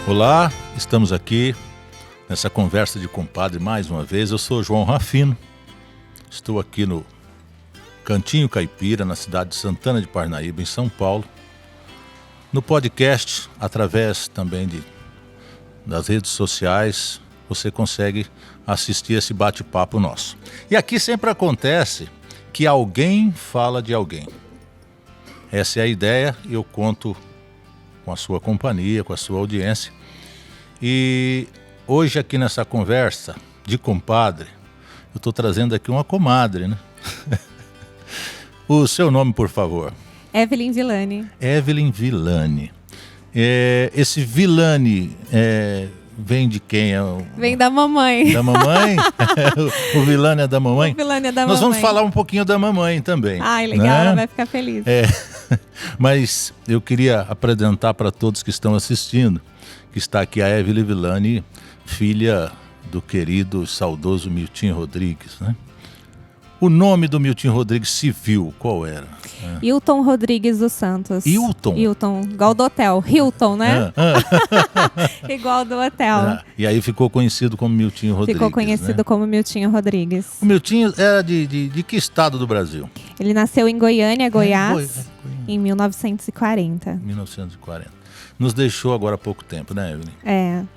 Olá, estamos aqui nessa conversa de compadre mais uma vez. Eu sou João Rafino, estou aqui no Cantinho Caipira, na cidade de Santana de Parnaíba, em São Paulo. No podcast, através também das redes sociais, você consegue assistir esse bate-papo nosso. E aqui sempre acontece que alguém fala de alguém. Essa é a ideia e eu conto com a sua companhia, com a sua audiência. E hoje aqui nessa conversa de compadre, eu estou trazendo aqui uma comadre, né? O seu nome, por favor? Evelyn Villani. Evelyn Villani. Esse Villani vem de quem? Vem da mamãe. Da mamãe? O Villani é da mamãe? O Villani é da mamãe. Nós vamos falar um pouquinho da mamãe também. Ai, legal, né? Ela vai ficar feliz. Mas eu queria apresentar para todos que estão assistindo, que está aqui a Evelyn Villani, filha do querido, saudoso Miltinho Rodrigues, né? O nome do Miltinho Rodrigues civil, qual era? Hilton Rodrigues dos Santos. Hilton? Hilton, igual do hotel. Hilton, né? Igual do hotel. E aí ficou conhecido como Miltinho Rodrigues. Ficou conhecido, né? Como Miltinho Rodrigues. O Miltinho era de que estado do Brasil? Ele nasceu em Goiânia, Goiás, em 1940. 1940. Nos deixou agora há pouco tempo, né, Evelyn?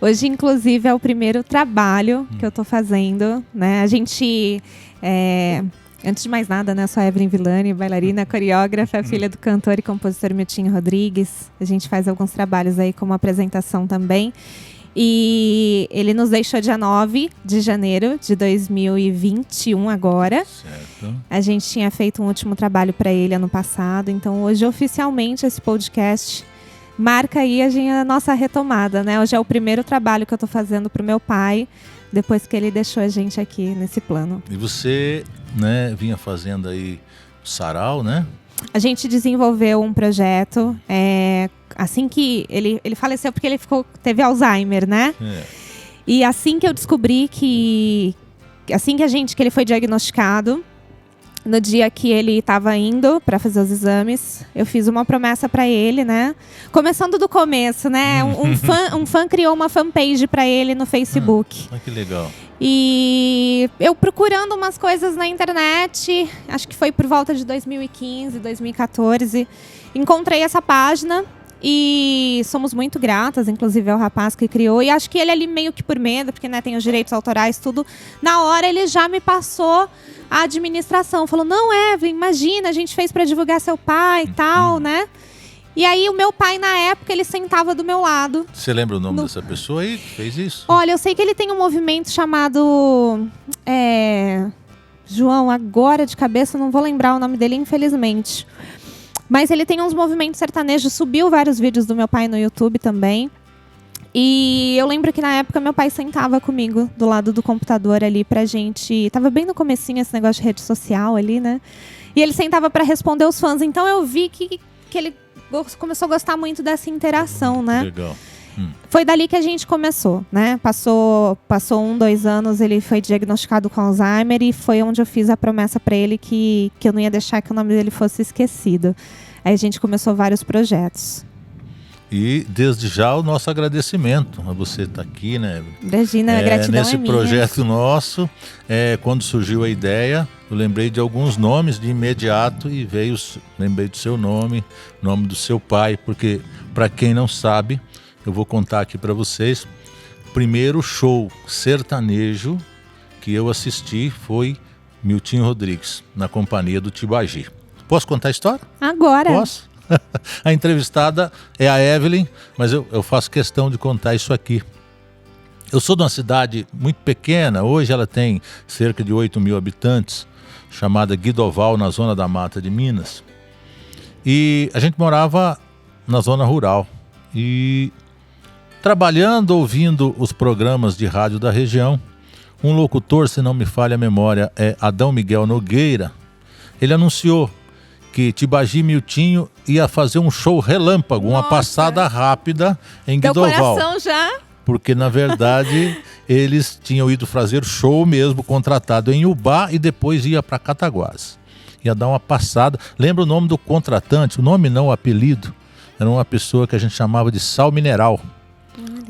Hoje inclusive, é o primeiro trabalho que eu estou fazendo, né? A gente, antes de mais nada, né, sou a Evelyn Villani, bailarina, coreógrafa, filha do cantor e compositor Miltinho Rodrigues. A gente faz alguns trabalhos aí como apresentação também. E ele nos deixou dia 9 de janeiro de 2021 agora. Certo. A gente tinha feito um último trabalho para ele ano passado. Então hoje oficialmente esse podcast marca aí a nossa retomada, né? Hoje é o primeiro trabalho que eu estou fazendo para o meu pai, depois que ele deixou a gente aqui nesse plano. E você, né, vinha fazendo aí o sarau, né? A gente desenvolveu um projeto, assim que ele faleceu porque ele teve Alzheimer, né? E assim que eu descobri que ele foi diagnosticado, no dia que ele estava indo para fazer os exames, eu fiz uma promessa para ele, né? Começando do começo, né? Um fã criou uma fanpage para ele no Facebook. Que legal. E eu procurando umas coisas na internet, acho que foi por volta de 2015, 2014, encontrei essa página e somos muito gratas, inclusive ao rapaz que criou. E acho que ele ali meio que por medo, porque, né, tem os direitos autorais, tudo. Na hora ele já me passou a administração. Falou, não, Evelyn, imagina, a gente fez para divulgar seu pai e tal, né? E aí o meu pai, na época, ele sentava do meu lado. Você lembra o nome dessa pessoa aí que fez isso? Olha, eu sei que ele tem um movimento chamado... João, agora de cabeça não vou lembrar o nome dele, infelizmente. Mas ele tem uns movimentos sertanejos, subiu vários vídeos do meu pai no YouTube também. E eu lembro que na época meu pai sentava comigo do lado do computador ali pra gente... Tava bem no comecinho esse negócio de rede social ali, né? E ele sentava pra responder os fãs. Então eu vi que ele começou a gostar muito dessa interação, né? Legal. Foi dali que a gente começou, né? Passou 2 anos, ele foi diagnosticado com Alzheimer e foi onde eu fiz a promessa para ele que eu não ia deixar que o nome dele fosse esquecido. Aí a gente começou vários projetos. E desde já o nosso agradecimento a você estar aqui, né? Regina, a gratidão nesse é minha. projeto nosso, quando surgiu a ideia, eu lembrei de alguns nomes de imediato e lembrei do seu nome do seu pai, porque para quem não sabe, eu vou contar aqui para vocês, o primeiro show sertanejo que eu assisti foi Miltinho Rodrigues, na companhia do Tibagi. Posso contar a história? Agora. Posso? A entrevistada é a Evelyn, mas eu faço questão de contar isso aqui. Eu sou de uma cidade muito pequena, hoje ela tem cerca de 8 mil habitantes, chamada Guidoval, na zona da Mata de Minas. E a gente morava na zona rural. E trabalhando, ouvindo os programas de rádio da região, um locutor, se não me falha a memória, é Adão Miguel Nogueira, ele anunciou que Tibagi Miltinho ia fazer um show relâmpago, uma passada rápida em Guidoval. Teu coração já? Porque, na verdade, eles tinham ido fazer show mesmo, contratado em Ubá e depois ia para Cataguás. Ia dar uma passada. Lembra o nome do contratante? O nome não, o apelido. era uma pessoa que a gente chamava de Sal Mineral.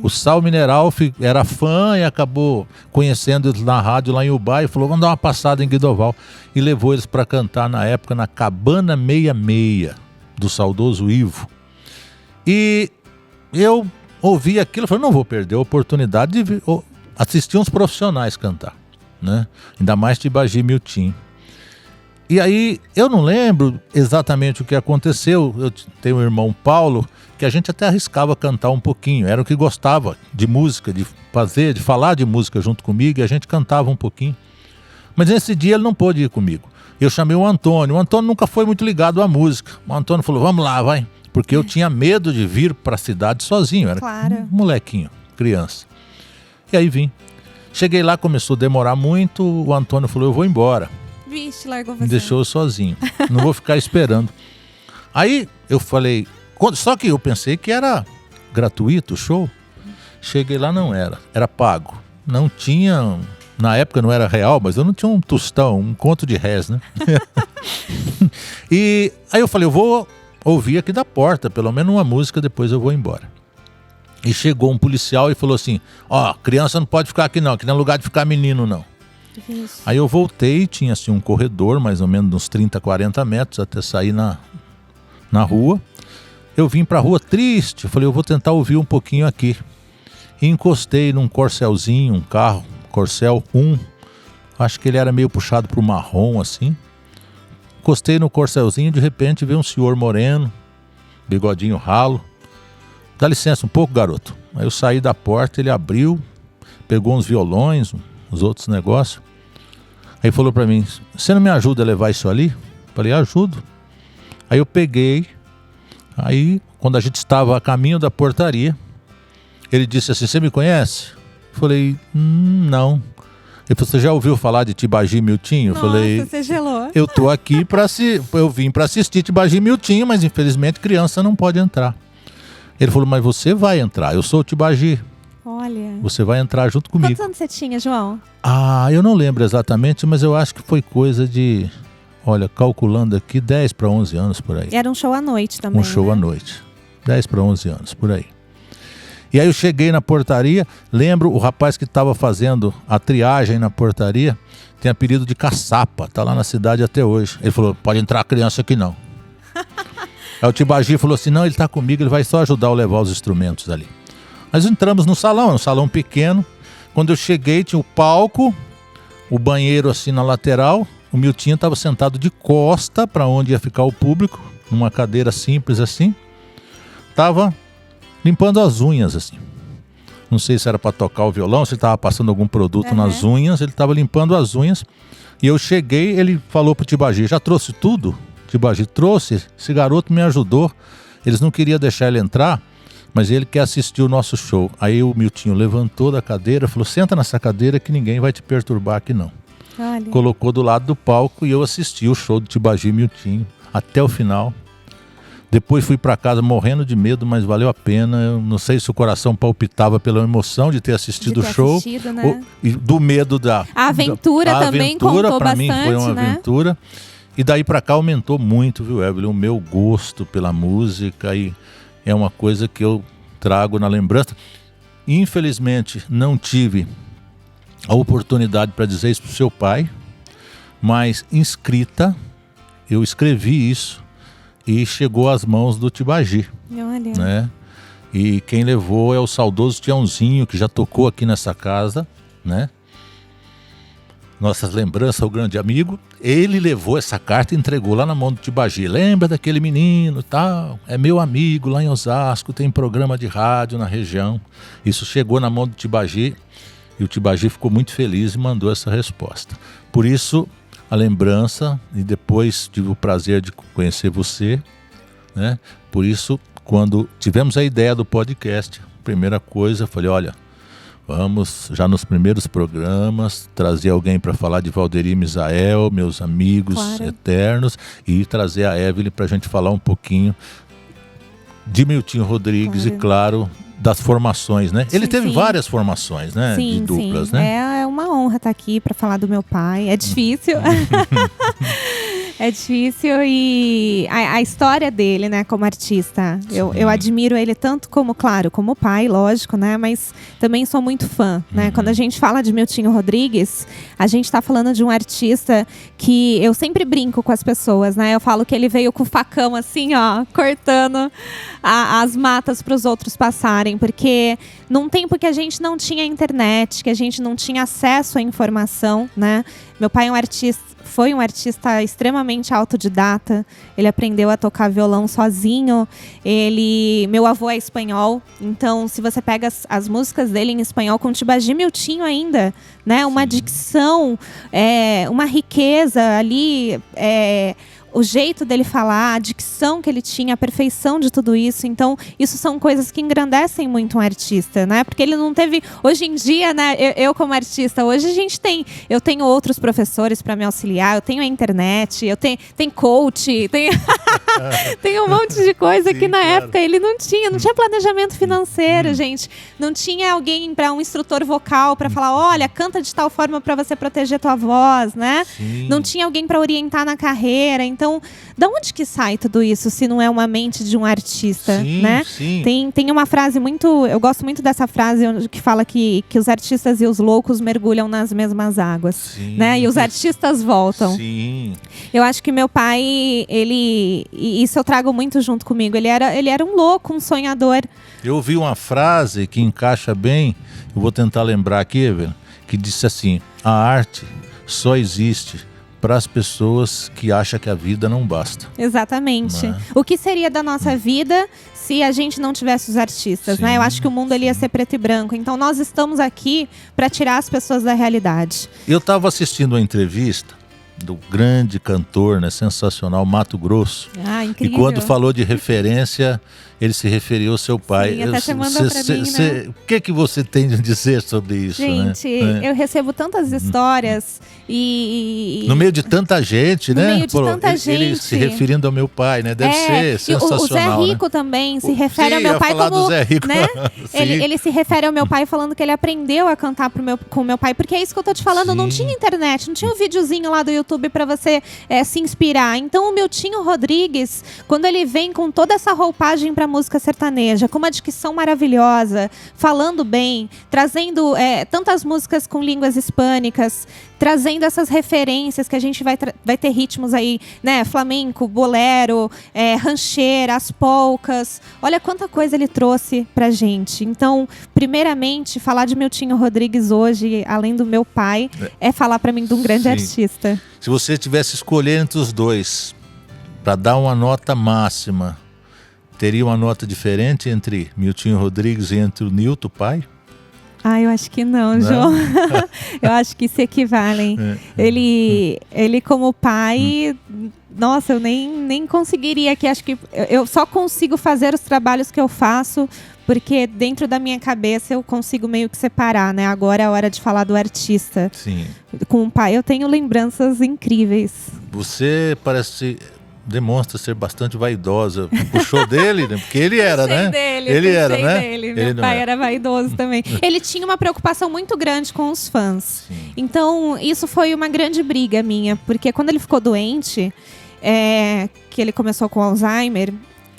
O Sal Mineral era fã e acabou conhecendo eles na rádio lá em Ubai e falou, vamos dar uma passada em Guidoval. E levou eles para cantar na época na Cabana 66, do saudoso Ivo. E eu ouvi aquilo e falei, não vou perder a oportunidade de assistir uns profissionais cantar, né? Ainda mais Tibagi Miltim. E aí, eu não lembro exatamente o que aconteceu. Eu tenho um irmão Paulo, que a gente até arriscava cantar um pouquinho. Era o que gostava de música, de falar de música junto comigo, e a gente cantava um pouquinho. Mas nesse dia ele não pôde ir comigo. Eu chamei o Antônio. O Antônio nunca foi muito ligado à música. O Antônio falou, vamos lá, vai. Porque eu tinha medo de vir para a cidade sozinho. Era um molequinho, criança. E aí vim. Cheguei lá, começou a demorar muito. O Antônio falou, eu vou embora. Vixe, largou você. Me deixou eu sozinho. Não vou ficar esperando. Aí eu falei... Só que eu pensei que era gratuito o show. Cheguei lá, não era. Era pago. Não tinha... Na época não era real, mas eu não tinha um tostão, um conto de réis, né? E aí eu falei, eu vou ouvir aqui da porta, pelo menos uma música, depois eu vou embora. E chegou um policial e falou assim, ó, criança não pode ficar aqui não, aqui não é lugar de ficar menino não. Isso. Aí eu voltei, tinha assim um corredor, mais ou menos uns 30, 40 metros, até sair na rua. Eu vim pra rua triste, falei, eu vou tentar ouvir um pouquinho aqui. E encostei num Corcelzinho, um carro, Corcel 1, acho que ele era meio puxado pro marrom assim. Encostei no Corcelzinho, de repente veio um senhor moreno, bigodinho ralo. Dá licença um pouco, garoto. Aí eu saí da porta, ele abriu, pegou uns violões, os outros negócios. Aí falou pra mim, você não me ajuda a levar isso ali? Falei, ajudo. Aí eu peguei, aí quando a gente estava a caminho da portaria, ele disse assim, você me conhece? Falei, não. Ele falou, você já ouviu falar de Tibagi Miltim? Eu falei, você gelou. Eu tô aqui eu vim para assistir Tibagi Miltim, mas infelizmente criança não pode entrar. Ele falou, mas você vai entrar, eu sou o Tibagi. Olha. Você vai entrar junto comigo. Quantos anos você tinha, João? Eu não lembro exatamente, mas eu acho que foi coisa de, olha, calculando aqui, 10 para 11 anos por aí. Era um show à noite também, Um show né? à noite. 10 para 11 anos, por aí. E aí eu cheguei na portaria, lembro o rapaz que estava fazendo a triagem na portaria, tem apelido de Caçapa, tá lá na cidade até hoje. Ele falou, pode entrar criança aqui não. Aí o Tibagi falou assim, não, ele tá comigo, ele vai só ajudar a levar os instrumentos ali. Nós entramos no salão, um salão pequeno. Quando eu cheguei, tinha o palco, o banheiro assim na lateral. O Miltinho estava sentado de costa para onde ia ficar o público, numa cadeira simples assim. Tava limpando as unhas assim. Não sei se era para tocar o violão, se ele estava passando algum produto nas unhas. Ele estava limpando as unhas. E eu cheguei, ele falou pro Tibagi, já trouxe tudo? Tibagi, trouxe, esse garoto me ajudou. Eles não queriam deixar ele entrar, mas ele quer assistir o nosso show. Aí o Miltinho levantou da cadeira, falou, senta nessa cadeira que ninguém vai te perturbar aqui não. Olha. Colocou do lado do palco e eu assisti o show do Tibagi e Miltinho até o final. Depois fui para casa morrendo de medo, mas valeu a pena. Eu não sei se o coração palpitava pela emoção de ter assistido o show, né? E do medo da... A aventura também contou pra bastante, mim foi uma aventura. E daí para cá aumentou muito, viu, Evelyn? O meu gosto pela música e é uma coisa que eu trago na lembrança. Infelizmente não tive a oportunidade para dizer isso pro seu pai, mas escrita, eu escrevi isso e chegou às mãos do Tibagi. Olha. Né? E quem levou é o saudoso Tiãozinho, que já tocou aqui nessa casa, né? Nossas lembranças, o grande amigo. Ele levou essa carta e entregou lá na mão do Tibagi. Lembra daquele menino e tal? É meu amigo lá em Osasco, tem programa de rádio na região. Isso chegou na mão do Tibagi e o Tibagi ficou muito feliz e mandou essa resposta. Por isso, a lembrança, e depois tive o prazer de conhecer você, né? Por isso, quando tivemos a ideia do podcast, a primeira coisa, eu falei, olha, vamos já nos primeiros programas trazer alguém para falar de Valderi Misael, meus amigos eternos, e trazer a Evelyn para a gente falar um pouquinho de Miltinho Rodrigues e, claro, das formações, né? Ele teve várias formações, né? De duplas, né? É uma honra estar aqui para falar do meu pai. É difícil. É difícil e a história dele, né, como artista, eu admiro ele tanto como, claro, como pai, lógico, né, mas também sou muito fã, né. Quando a gente fala de Miltinho Rodrigues, a gente tá falando de um artista que eu sempre brinco com as pessoas, né, eu falo que ele veio com o facão assim, ó, cortando as matas para os outros passarem, porque num tempo que a gente não tinha internet, que a gente não tinha acesso à informação, né, meu pai foi um artista extremamente autodidata. Ele aprendeu a tocar violão sozinho. Meu avô é espanhol, então se você pega as músicas dele em espanhol com Tibagi Miltinho ainda, né? Uma dicção, uma riqueza ali, o jeito dele falar, a dicção que ele tinha, a perfeição de tudo isso. Então, isso são coisas que engrandecem muito um artista, né? Porque ele não teve... Hoje em dia, né? Eu como artista, hoje eu tenho outros professores para me auxiliar, eu tenho a internet, tem coach, tem um monte de coisa. Sim, que na época ele não tinha planejamento financeiro, gente. Não tinha alguém um instrutor vocal para falar, olha, canta de tal forma para você proteger tua voz, né? Sim. Não tinha alguém para orientar na carreira. Então, da onde que sai tudo isso, se não é uma mente de um artista, né? Sim. Tem uma frase eu gosto muito dessa frase que fala que os artistas e os loucos mergulham nas mesmas águas, sim, né? E os artistas voltam. Sim. Eu acho que meu pai, e isso eu trago muito junto comigo, ele era um louco, um sonhador. Eu ouvi uma frase que encaixa bem, eu vou tentar lembrar aqui, Evelyn, que disse assim: a arte só existe para as pessoas que acham que a vida não basta. Exatamente. Né? O que seria da nossa vida se a gente não tivesse os artistas, sim, né? Eu acho que o mundo ele ia ser preto e branco. Então nós estamos aqui para tirar as pessoas da realidade. Eu estava assistindo uma entrevista do grande cantor, né, sensacional, Mato Grosso. Ah, incrível. E quando falou de referência, ele se referiu ao seu pai. Sim, até você mandou pra mim, né? O que você tem a dizer sobre isso? Gente, né? Eu recebo tantas histórias e... No meio de tanta gente, né? No meio de tanta gente. Ele se referindo ao meu pai, né? Deve ser sensacional. O Zé Rico, né? Também se refere ao meu pai como... Do Zé Rico. Né? ele se refere ao meu pai falando que ele aprendeu a cantar com o meu pai. Porque é isso que eu tô te falando, não tinha internet, não tinha um videozinho lá do YouTube pra você se inspirar. Então o Miltinho Rodrigues, quando ele vem com toda essa roupagem pra música sertaneja, com uma dicção maravilhosa, falando bem, trazendo tantas músicas com línguas hispânicas, trazendo essas referências que a gente vai ter ritmos aí, né? Flamenco, bolero, rancheira, as polcas. Olha quanta coisa ele trouxe pra gente. Então, primeiramente, falar de Miltinho Rodrigues hoje, além do meu pai, é falar pra mim de um grande artista. Se você tivesse escolher entre os dois para dar uma nota máxima, teria uma nota diferente entre Miltinho Rodrigues e entre o Nilton, pai? Eu acho que não, João. Eu acho que se equivalem. Ele como pai, nossa, eu nem conseguiria aqui. Acho que eu só consigo fazer os trabalhos que eu faço porque dentro da minha cabeça eu consigo meio que separar, né? Agora é a hora de falar do artista. Sim. Com o pai eu tenho lembranças incríveis. Você demonstra ser bastante vaidosa. Puxou dele, né? Porque ele era, né? Ele era, né? Meu pai era vaidoso também. Ele tinha uma preocupação muito grande com os fãs. Sim. Então, isso foi uma grande briga minha. Porque quando ele ficou doente, que ele começou com Alzheimer,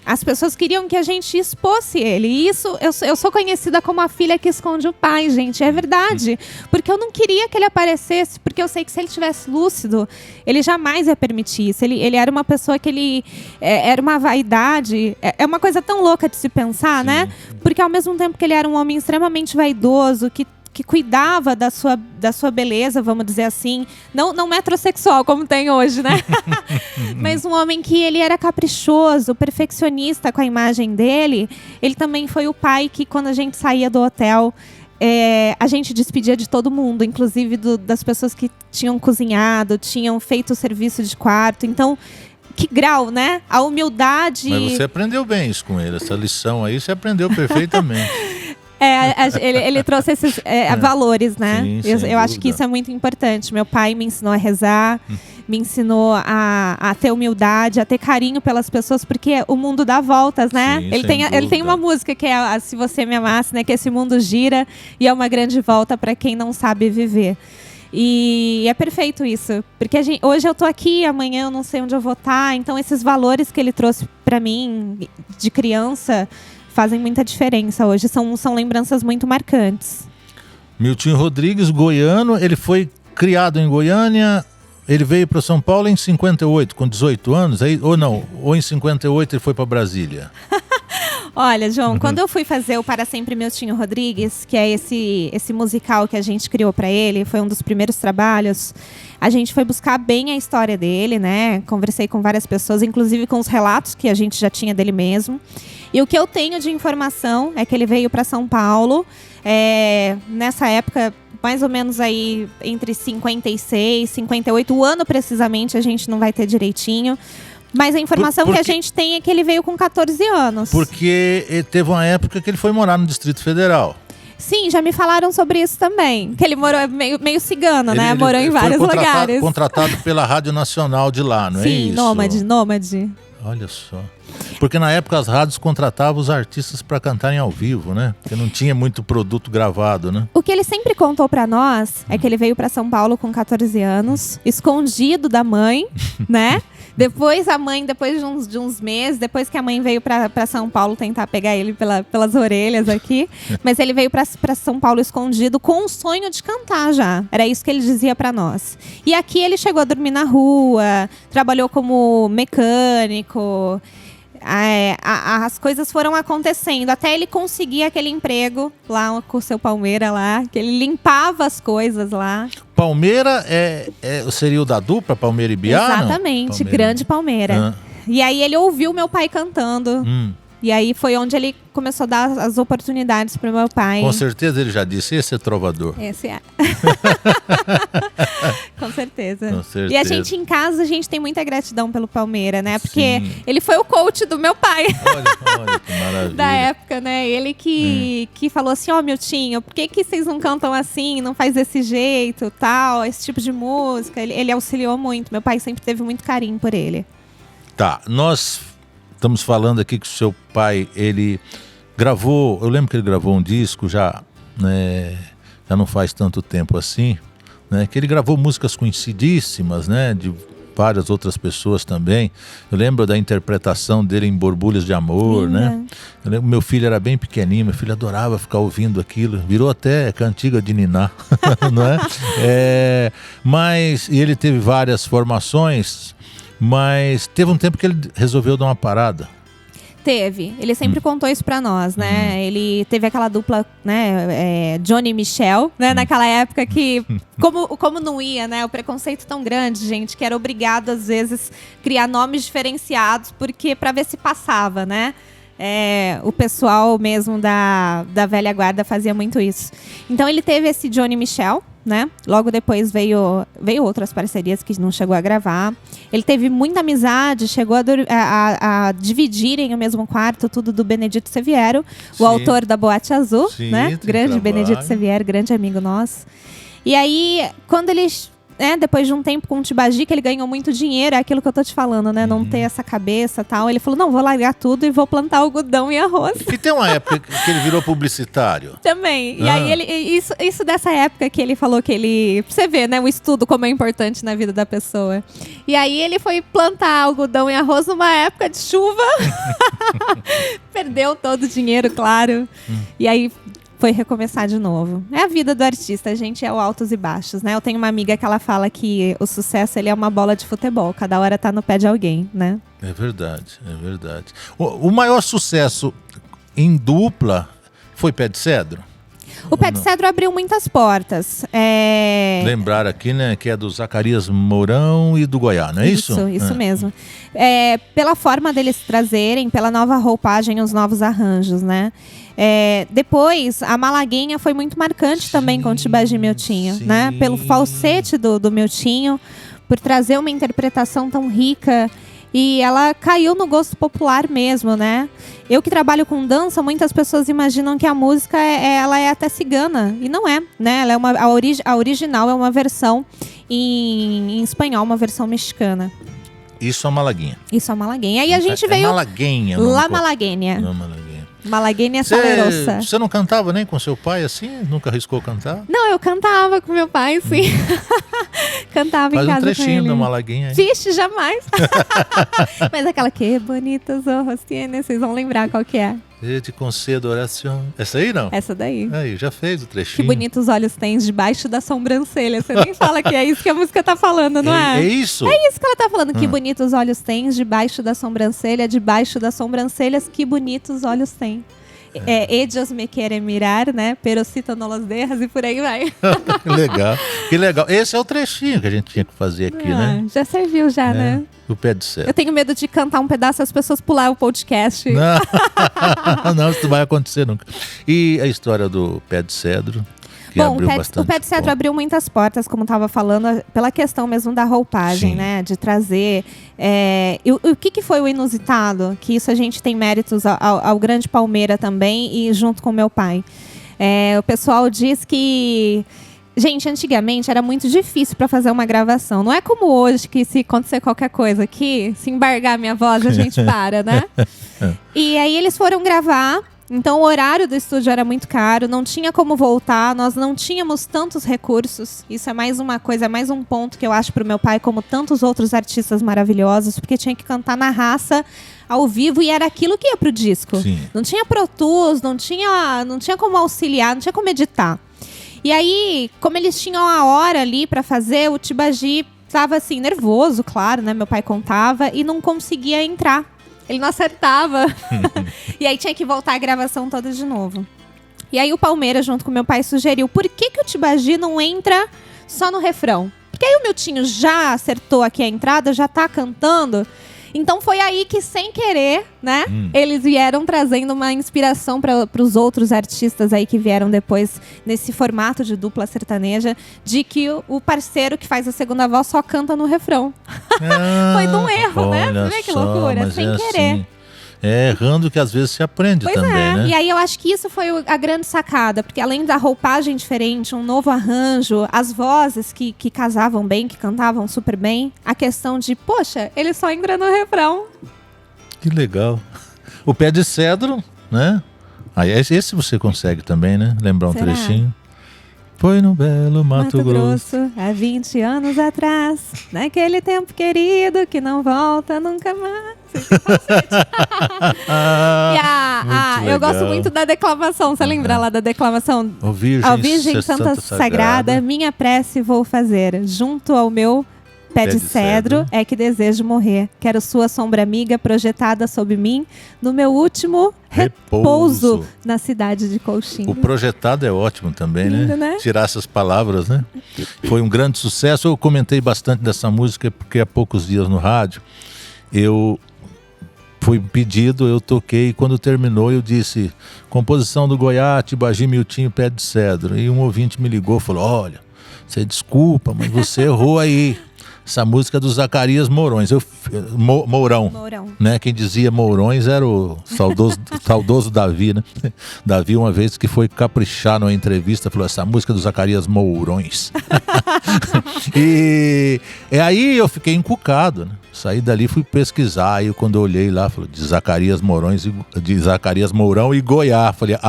as pessoas queriam que a gente expôsse ele. E isso, eu sou conhecida como a filha que esconde o pai, gente. É verdade. Porque eu não queria que ele aparecesse, porque eu sei que se ele tivesse lúcido, ele jamais ia permitir isso. Ele era uma pessoa que era uma vaidade. É uma coisa tão louca de se pensar, sim, né? Porque ao mesmo tempo que ele era um homem extremamente vaidoso, que cuidava da sua beleza, vamos dizer assim. Não metrosexual, como tem hoje, né? Mas um homem que ele era caprichoso, perfeccionista com a imagem dele. Ele também foi o pai que, quando a gente saía do hotel, a gente despedia de todo mundo, inclusive das pessoas que tinham cozinhado, tinham feito o serviço de quarto. Então, que grau, né? A humildade... Mas você aprendeu bem isso com ele. Essa lição aí você aprendeu perfeitamente. Ele trouxe esses valores, né? Sim, eu acho que isso é muito importante. Meu pai me ensinou a rezar, me ensinou a ter humildade, a ter carinho pelas pessoas, porque o mundo dá voltas, né? Sim, ele tem uma música que é Se Você Me Amasse, né? Que esse mundo gira e é uma grande volta para quem não sabe viver. E é perfeito isso, porque hoje eu tô aqui, amanhã eu não sei onde eu vou estar, então esses valores que ele trouxe para mim de criança fazem muita diferença hoje, são lembranças muito marcantes. Miltinho Rodrigues, goiano, ele foi criado em Goiânia, ele veio para São Paulo em 58, com 18 anos, aí, ou não, ou em 58 ele foi para Brasília? Olha, João, quando eu fui fazer o Para Sempre Miltinho Rodrigues, que é esse musical que a gente criou para ele, foi um dos primeiros trabalhos, a gente foi buscar bem a história dele, né? Conversei com várias pessoas, inclusive com os relatos que a gente já tinha dele mesmo. E o que eu tenho de informação é que ele veio para São Paulo, nessa época, mais ou menos aí entre 56 e 58, o ano precisamente a gente não vai ter direitinho. Mas a informação que a gente tem é que ele veio com 14 anos. Porque teve uma época que ele foi morar no Distrito Federal. Sim, já me falaram sobre isso também. Que ele morou meio cigano, né? Morou em vários lugares. Contratado pela Rádio Nacional de lá, não é isso? Sim, Nômade. Olha só. Porque na época as rádios contratavam os artistas para cantarem ao vivo, né? Porque não tinha muito produto gravado, né? O que ele sempre contou para nós é que ele veio para São Paulo com 14 anos, escondido da mãe, né? Depois de uns meses, depois que a mãe veio para São Paulo tentar pegar ele pelas orelhas aqui, mas ele veio para São Paulo escondido com o sonho de cantar já. Era isso que ele dizia para nós. E aqui ele chegou a dormir na rua, trabalhou como mecânico. As coisas foram acontecendo até ele conseguir aquele emprego lá com o seu Palmeira lá, que ele limpava as coisas lá. Palmeira seria o da dupla, Palmeira e Biá? Exatamente, Palmeira. Grande Palmeira. E aí ele ouviu meu pai cantando. E aí foi onde ele começou a dar as oportunidades para o meu pai. Com certeza ele já disse, esse é trovador. Esse é. Com certeza. Com certeza. E a gente em casa, a gente tem muita gratidão pelo Palmeira, né? Porque ele foi o coach do meu pai. Olha que maravilha. Da época, né? Ele que falou assim, Miltinho, por que vocês não cantam assim, não faz desse jeito, tal, esse tipo de música? Ele auxiliou muito. Meu pai sempre teve muito carinho por ele. Tá, nós estamos falando aqui que o seu pai, ele gravou, eu lembro que ele gravou um disco já não faz tanto tempo assim, né, que ele gravou músicas conhecidíssimas, né, de várias outras pessoas também. Eu lembro da interpretação dele em Borbulhas de Amor, né? Eu lembro, meu filho era bem pequenininho, meu filho adorava ficar ouvindo aquilo, virou até cantiga de niná, não é? Mas e ele teve várias formações, mas teve um tempo que ele resolveu dar uma parada. Teve. Ele sempre contou isso pra nós, né? Ele teve aquela dupla, né? Johnny e Michel, né? Naquela época que, como não ia, né? O preconceito tão grande, gente, que era obrigado, às vezes, criar nomes diferenciados, porque pra ver se passava, né? O pessoal mesmo da velha guarda fazia muito isso. Então ele teve esse Johnny e Michel, né? Logo depois veio outras parcerias que não chegou a gravar. Ele teve muita amizade, chegou a dividirem o mesmo quarto, tudo do Benedito Seviero, o autor da Boate Azul, né? Grande Benedito Seviero, grande amigo nosso. E aí, quando ele... depois de um tempo com o Tibagi, que ele ganhou muito dinheiro, é aquilo que eu tô te falando, né? Não ter essa cabeça e tal. Ele falou, não, vou largar tudo e vou plantar algodão e arroz. E tem uma época que ele virou publicitário. Também. E aí, isso dessa época que ele falou que ele... Pra você ver, né? O estudo como é importante na vida da pessoa. E aí ele foi plantar algodão e arroz numa época de chuva. Perdeu todo o dinheiro, claro. E aí... foi recomeçar de novo. É a vida do artista, a gente é o altos e baixos, né? Eu tenho uma amiga que ela fala que o sucesso ele é uma bola de futebol, cada hora tá no pé de alguém, né? É verdade. O maior sucesso em dupla foi Pé de Cedro? O Pé de Cedro abriu muitas portas. Lembrar aqui, né, que é do Zacarias Mourão e do Goiá, não é isso? Isso mesmo. Pela forma deles trazerem, pela nova roupagem, os novos arranjos, né? Depois, a Malaguinha foi muito marcante também com o Tibagi Miltinho, né? Pelo falsete do Miltinho, por trazer uma interpretação tão rica. E ela caiu no gosto popular mesmo, né? Eu que trabalho com dança, muitas pessoas imaginam que a música ela é até cigana. E não é, né? Ela é a original é uma versão em espanhol, uma versão mexicana. Isso é Malaguinha. Isso é Malaguinha. Aí a gente veio... Malaguinha. La Malagueña. La Malagueña. Malagueña Salerosa. Você não cantava nem com seu pai assim? Nunca arriscou cantar? Não, eu cantava com meu pai, sim. Cantava Faz em casa um trechinho com ele. da Malagueña aí. Vixe, jamais. Mas aquela que bonitos ojos tiene, vocês vão lembrar qual que é. Eu te concedo oração. Essa aí não? Essa daí. Aí, já fez o Que trechinho. bonitos olhos tens debaixo da sobrancelha. Você nem fala que é isso que a música tá falando, não é? É isso? É isso que ela tá falando. Que bonitos olhos tens debaixo da sobrancelha, debaixo das sobrancelhas, que bonitos olhos tem. Ellos me querem mirar, né? Pero cito no los dejas e por aí vai. Que legal. Que legal. Esse é o trechinho que a gente tinha que fazer aqui, né? Já serviu já, né? O pé de cedro. Eu tenho medo de cantar um pedaço e as pessoas pular o podcast. Não, isso não vai acontecer nunca. E a história do pé de cedro, que Bom, abriu o bastante pé de cedro porta. abriu muitas portas, como estava falando, pela questão mesmo da roupagem, Sim. né? De trazer. E o que foi o inusitado? Que isso a gente tem méritos ao grande Palmeira também e junto com meu pai. O pessoal diz que. Gente, antigamente era muito difícil para fazer uma gravação. Não é como hoje, que se acontecer qualquer coisa aqui, se embargar minha voz, a gente para, né? E aí eles foram gravar. Então o horário do estúdio era muito caro, não tinha como voltar, nós não tínhamos tantos recursos. Isso é mais uma coisa, mais um ponto que eu acho pro meu pai, como tantos outros artistas maravilhosos, porque tinha que cantar na raça, ao vivo, e era aquilo que ia pro disco. Sim. Não tinha Pro Tools, não tinha como auxiliar, não tinha como editar. E aí, como eles tinham a hora ali pra fazer, o Tibagi tava assim, nervoso, claro, né? Meu pai contava, e não conseguia entrar. Ele não acertava. E aí tinha que voltar a gravação toda de novo. E aí o Palmeira, junto com meu pai, sugeriu: por que o Tibagi não entra só no refrão? Porque aí o Miltinho já acertou aqui a entrada, já tá cantando. Então foi aí que, sem querer, né, eles vieram trazendo uma inspiração para os outros artistas aí que vieram depois nesse formato de dupla sertaneja, de que o parceiro que faz a segunda voz só canta no refrão. Foi de um erro, né? Olha Você vê que só, loucura, mas sem é querer. assim. É errando que às vezes se aprende Pois também, é, né? e aí eu acho que isso foi a grande sacada, porque além da roupagem diferente, um novo arranjo, as vozes que casavam bem, que cantavam super bem, a questão de, poxa, ele só entra no refrão. Que legal. O pé de cedro, né? Aí esse você consegue também, né? Lembrar um Será? trechinho. Foi no belo Mato Grosso. Há 20 anos atrás, naquele tempo querido que não volta nunca mais. E eu gosto muito da declamação. Você lembra lá da declamação? Ó Virgem Santa Sagrada, minha prece vou fazer, junto ao meu pé de cedro, é que desejo morrer. Quero sua sombra amiga projetada sob mim, no meu último repouso na cidade de Colchim. O projetado é ótimo também, Lindo, né? Tirar essas palavras, né? Foi um grande sucesso. Eu comentei bastante dessa música porque há poucos dias no rádio eu fui pedido, eu toquei, e quando terminou eu disse: composição do Goiás, Tibagi, Miltinho, pé de cedro. E um ouvinte me ligou e falou: olha, você desculpa, mas você errou aí. Essa música é do Zacarias Mourões. Mourão. Né? Quem dizia Mourões era o saudoso Davi, né? Davi, uma vez que foi caprichar numa entrevista, falou: essa música é do Zacarias Mourões. E aí eu fiquei encucado, né? Saí dali, fui pesquisar. Aí quando eu olhei lá, falou de Zacarias Mourão e Goiás. Falei, né?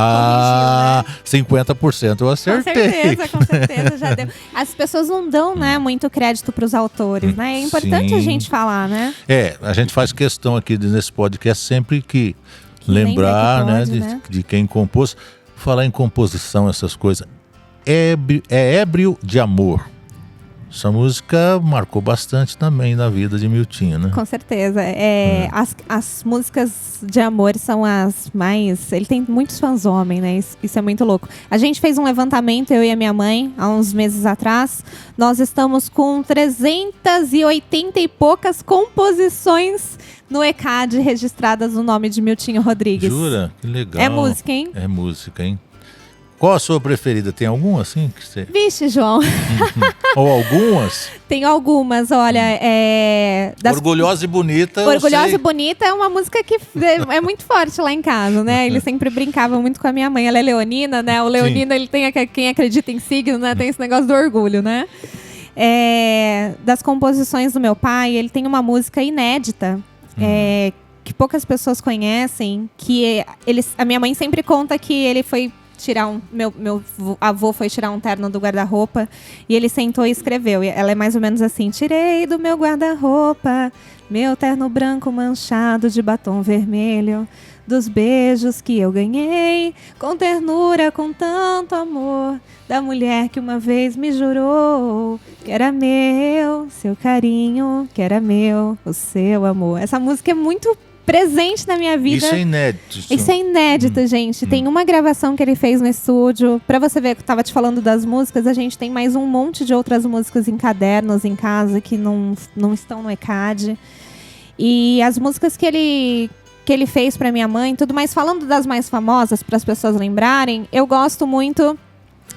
50% eu acertei. Com certeza, já deu. As pessoas não dão, né, muito crédito para os autores, né? É importante a gente falar, né? A gente faz questão aqui nesse podcast sempre que lembrar, que pode, né, de quem compôs. Falar em composição, essas coisas. É Ébrio de Amor. Essa música marcou bastante também na vida de Miltinho, né? Com certeza. As músicas de amor são as mais... Ele tem muitos fãs homens, né? Isso é muito louco. A gente fez um levantamento, eu e a minha mãe, há uns meses atrás. Nós estamos com 380 e poucas composições no ECAD registradas no nome de Miltinho Rodrigues. Jura? Que legal. É música, hein? É música, hein? Qual a sua preferida? Tem alguma assim? Que você... Vixe, João. Ou algumas? Tem algumas, olha. Orgulhosa e Bonita. Orgulhosa e Bonita é uma música que é muito forte lá em casa, né? Ele sempre brincava muito com a minha mãe. Ela é leonina, né? O leonino, ele tem quem acredita em signo, né? Tem esse negócio do orgulho, né? Das composições do meu pai, ele tem uma música inédita. que poucas pessoas conhecem, que a minha mãe sempre conta que ele foi tirar meu avô foi tirar um terno do guarda-roupa e ele sentou e escreveu. E ela é mais ou menos assim: tirei do meu guarda-roupa meu terno branco manchado de batom vermelho, dos beijos que eu ganhei com ternura, com tanto amor, da mulher que uma vez me jurou que era meu, seu carinho, que era meu, o seu amor. Essa música é muito presente na minha vida. Isso é inédito. Isso é inédito, gente. Tem uma gravação que ele fez no estúdio. Pra você ver que eu tava te falando das músicas, a gente tem mais um monte de outras músicas em cadernos em casa que não estão no ECAD. E as músicas que ele fez pra minha mãe, tudo mais, falando das mais famosas, para as pessoas lembrarem, eu gosto muito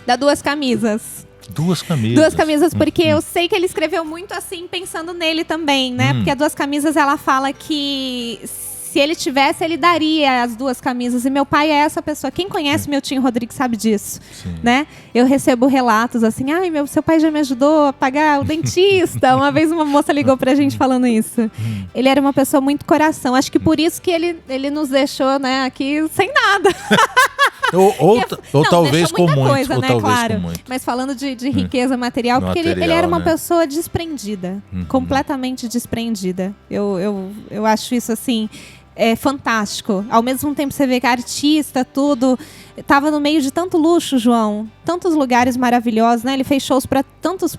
da Duas Camisas. Duas Camisas. Duas Camisas, porque eu sei que ele escreveu muito assim, pensando nele também, né? Porque a Duas Camisas, ela fala que se ele tivesse, ele daria as duas camisas. E meu pai é essa pessoa. Quem conhece meu tio Rodrigo sabe disso, né? Eu recebo relatos assim: ai, seu pai já me ajudou a pagar o dentista. Uma vez uma moça ligou pra gente falando isso. Ele era uma pessoa muito coração. Acho que por isso que ele nos deixou, né, aqui sem nada. Ou talvez com muito. Coisa, ou né, talvez claro. com muito. Mas falando de riqueza material, porque ele era uma pessoa desprendida. Completamente desprendida. Eu acho isso assim... É fantástico. Ao mesmo tempo você vê que artista, tudo, estava no meio de tanto luxo, João. Tantos lugares maravilhosos, né? Ele fez shows para tantos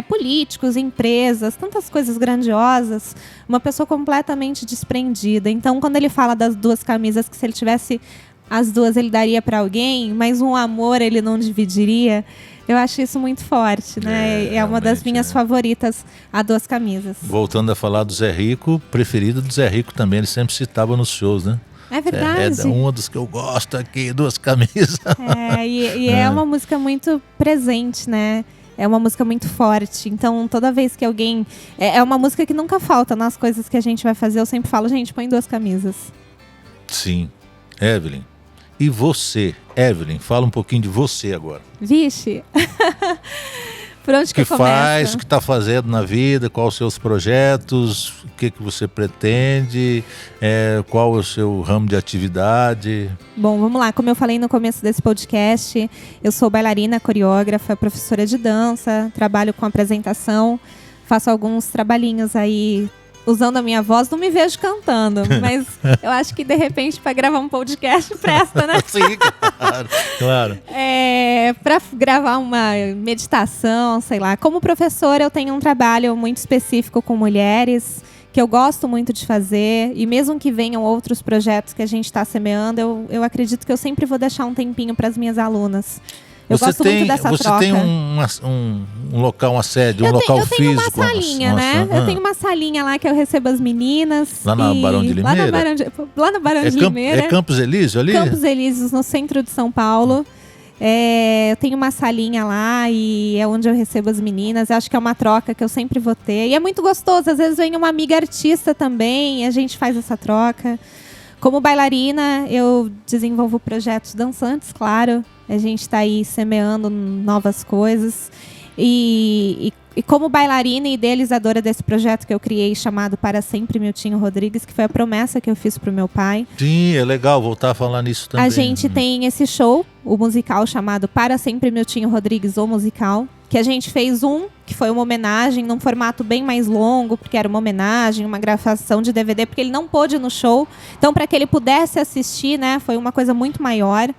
políticos, empresas, tantas coisas grandiosas. Uma pessoa completamente desprendida. Então, quando ele fala das duas camisas, que se ele tivesse as duas ele daria para alguém, mas um amor ele não dividiria. Eu acho isso muito forte, né? É uma das minhas favoritas, a Duas Camisas. Voltando a falar do Zé Rico, preferido do Zé Rico também, ele sempre citava nos shows, né? É verdade. É uma dos que eu gosto aqui, Duas Camisas. É uma música muito presente, né? É uma música muito forte. Então, toda vez que alguém... É uma música que nunca falta nas coisas que a gente vai fazer. Eu sempre falo, gente, põe Duas Camisas. Sim. Evelyn. E você, Evelyn, fala um pouquinho de você agora. Vixe! Por onde que começa? Faz, o que está fazendo na vida, quais os seus projetos, o que você pretende, qual é o seu ramo de atividade? Bom, vamos lá. Como eu falei no começo desse podcast, eu sou bailarina, coreógrafa, professora de dança, trabalho com apresentação, faço alguns trabalhinhos aí usando a minha voz. Não me vejo cantando, mas eu acho que de repente para gravar um podcast presta, né? Sim, claro. Para gravar uma meditação, sei lá. Como professora, eu tenho um trabalho muito específico com mulheres, que eu gosto muito de fazer, e mesmo que venham outros projetos que a gente está semeando, eu acredito que eu sempre vou deixar um tempinho para as minhas alunas. Eu gosto muito dessa troca. Você tem um local, uma sede, um local físico? Eu tenho uma salinha, né? Eu tenho uma salinha lá que eu recebo as meninas. Lá na Barão de Limeira? Lá no Barão de Limeira. É Campos Elísio ali? Campos Elíseos, no centro de São Paulo. Eu tenho uma salinha lá e é onde eu recebo as meninas. Eu acho que é uma troca que eu sempre vou ter. E é muito gostoso. Às vezes vem uma amiga artista também e a gente faz essa troca. Como bailarina, eu desenvolvo projetos dançantes, claro. A gente está aí semeando novas coisas. E como bailarina e idealizadora desse projeto que eu criei, chamado Para Sempre Miltinho Rodrigues, que foi a promessa que eu fiz para o meu pai. Sim, é legal voltar a falar nisso também. A gente tem esse show, o musical chamado Para Sempre Miltinho Rodrigues, o musical, que a gente fez que foi uma homenagem, num formato bem mais longo, porque era uma homenagem, uma gravação de DVD, porque ele não pôde ir no show. Então, para que ele pudesse assistir, né, foi uma coisa muito maior.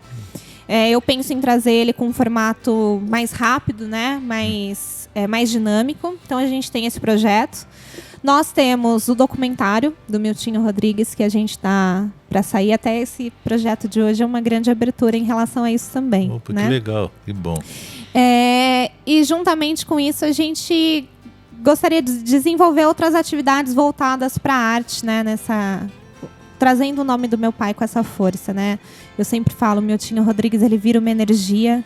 Eu penso em trazer ele com um formato mais rápido, né, mais dinâmico. Então, a gente tem esse projeto. Nós temos o documentário do Miltinho Rodrigues, que a gente está para sair. Até esse projeto de hoje é uma grande abertura em relação a isso também. Opa, né? Que legal, que bom. E juntamente com isso, a gente gostaria de desenvolver outras atividades voltadas para a arte, né? Trazendo o nome do meu pai com essa força, né? Eu sempre falo, Miltinho Rodrigues, ele vira uma energia.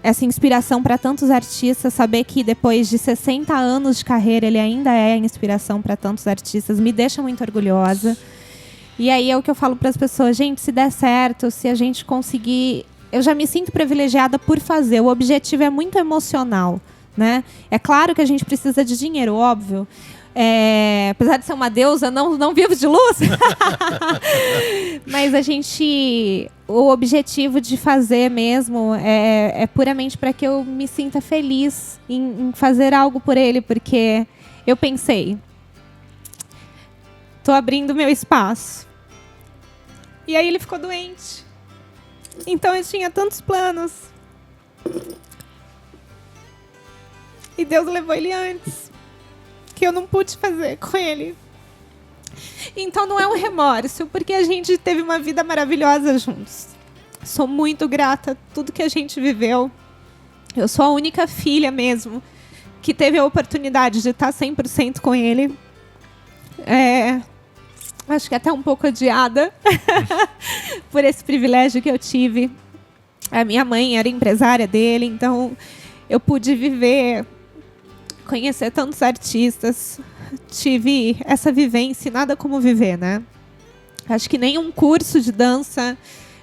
Essa inspiração para tantos artistas, saber que depois de 60 anos de carreira ele ainda é inspiração para tantos artistas, me deixa muito orgulhosa. E aí é o que eu falo para as pessoas, gente, se der certo, se a gente conseguir... Eu já me sinto privilegiada por fazer, o objetivo é muito emocional, né? É claro que a gente precisa de dinheiro, óbvio. Apesar de ser uma deusa, não vivo de luz. Mas o objetivo de fazer mesmo é puramente para que eu me sinta feliz em fazer algo por ele, porque eu pensei, tô abrindo meu espaço. E aí ele ficou doente. Então eu tinha tantos planos. E Deus levou ele antes, que eu não pude fazer com ele. Então não é um remorso, porque a gente teve uma vida maravilhosa juntos. Sou muito grata a tudo que a gente viveu. Eu sou a única filha mesmo que teve a oportunidade de estar 100% com ele. Acho que até um pouco odiada por esse privilégio que eu tive. A minha mãe era empresária dele, então eu pude viver, conhecer tantos artistas, tive essa vivência, nada como viver, né? Acho que nenhum curso de dança,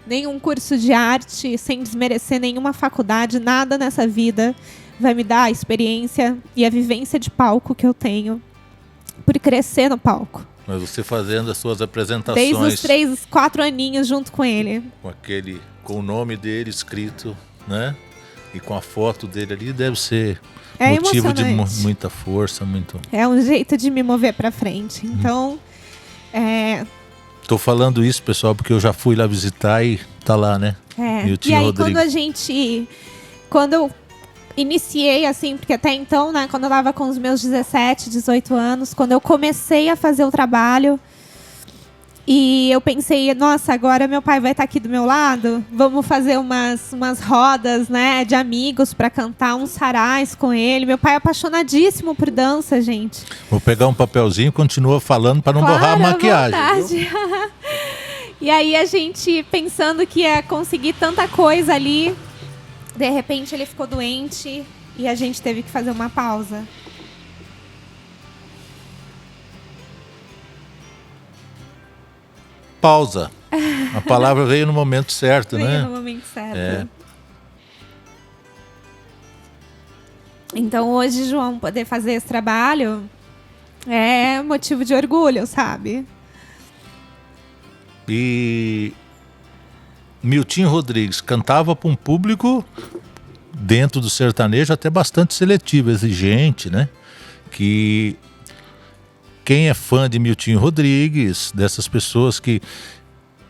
nenhum curso de arte, sem desmerecer nenhuma faculdade, nada nessa vida vai me dar a experiência e a vivência de palco que eu tenho por crescer no palco. Mas você fazendo as suas apresentações... Desde os 3, 4 aninhos junto com ele. Com o nome dele escrito, né? E com a foto dele ali, deve ser motivo de muita força, muito... É um jeito de me mover pra frente. Então, Tô falando isso, pessoal, porque eu já fui lá visitar e tá lá, né? E aí, quando eu iniciei, assim, porque até então, né, quando eu tava com os meus 17, 18 anos, quando eu comecei a fazer o trabalho, e eu pensei, nossa, agora meu pai vai estar aqui do meu lado, vamos fazer umas rodas, né, de amigos para cantar uns sarais com ele. Meu pai é apaixonadíssimo por dança, gente. Vou pegar um papelzinho e continua falando para não borrar a maquiagem. E aí a gente pensando que ia conseguir tanta coisa ali, de repente ele ficou doente e a gente teve que fazer uma pausa. Pausa. A palavra veio no momento certo, né? Veio no momento certo. Então hoje, João, poder fazer esse trabalho é motivo de orgulho, sabe? E Miltinho Rodrigues cantava para um público dentro do sertanejo até bastante seletivo, exigente, né? Que quem é fã de Miltinho Rodrigues, dessas pessoas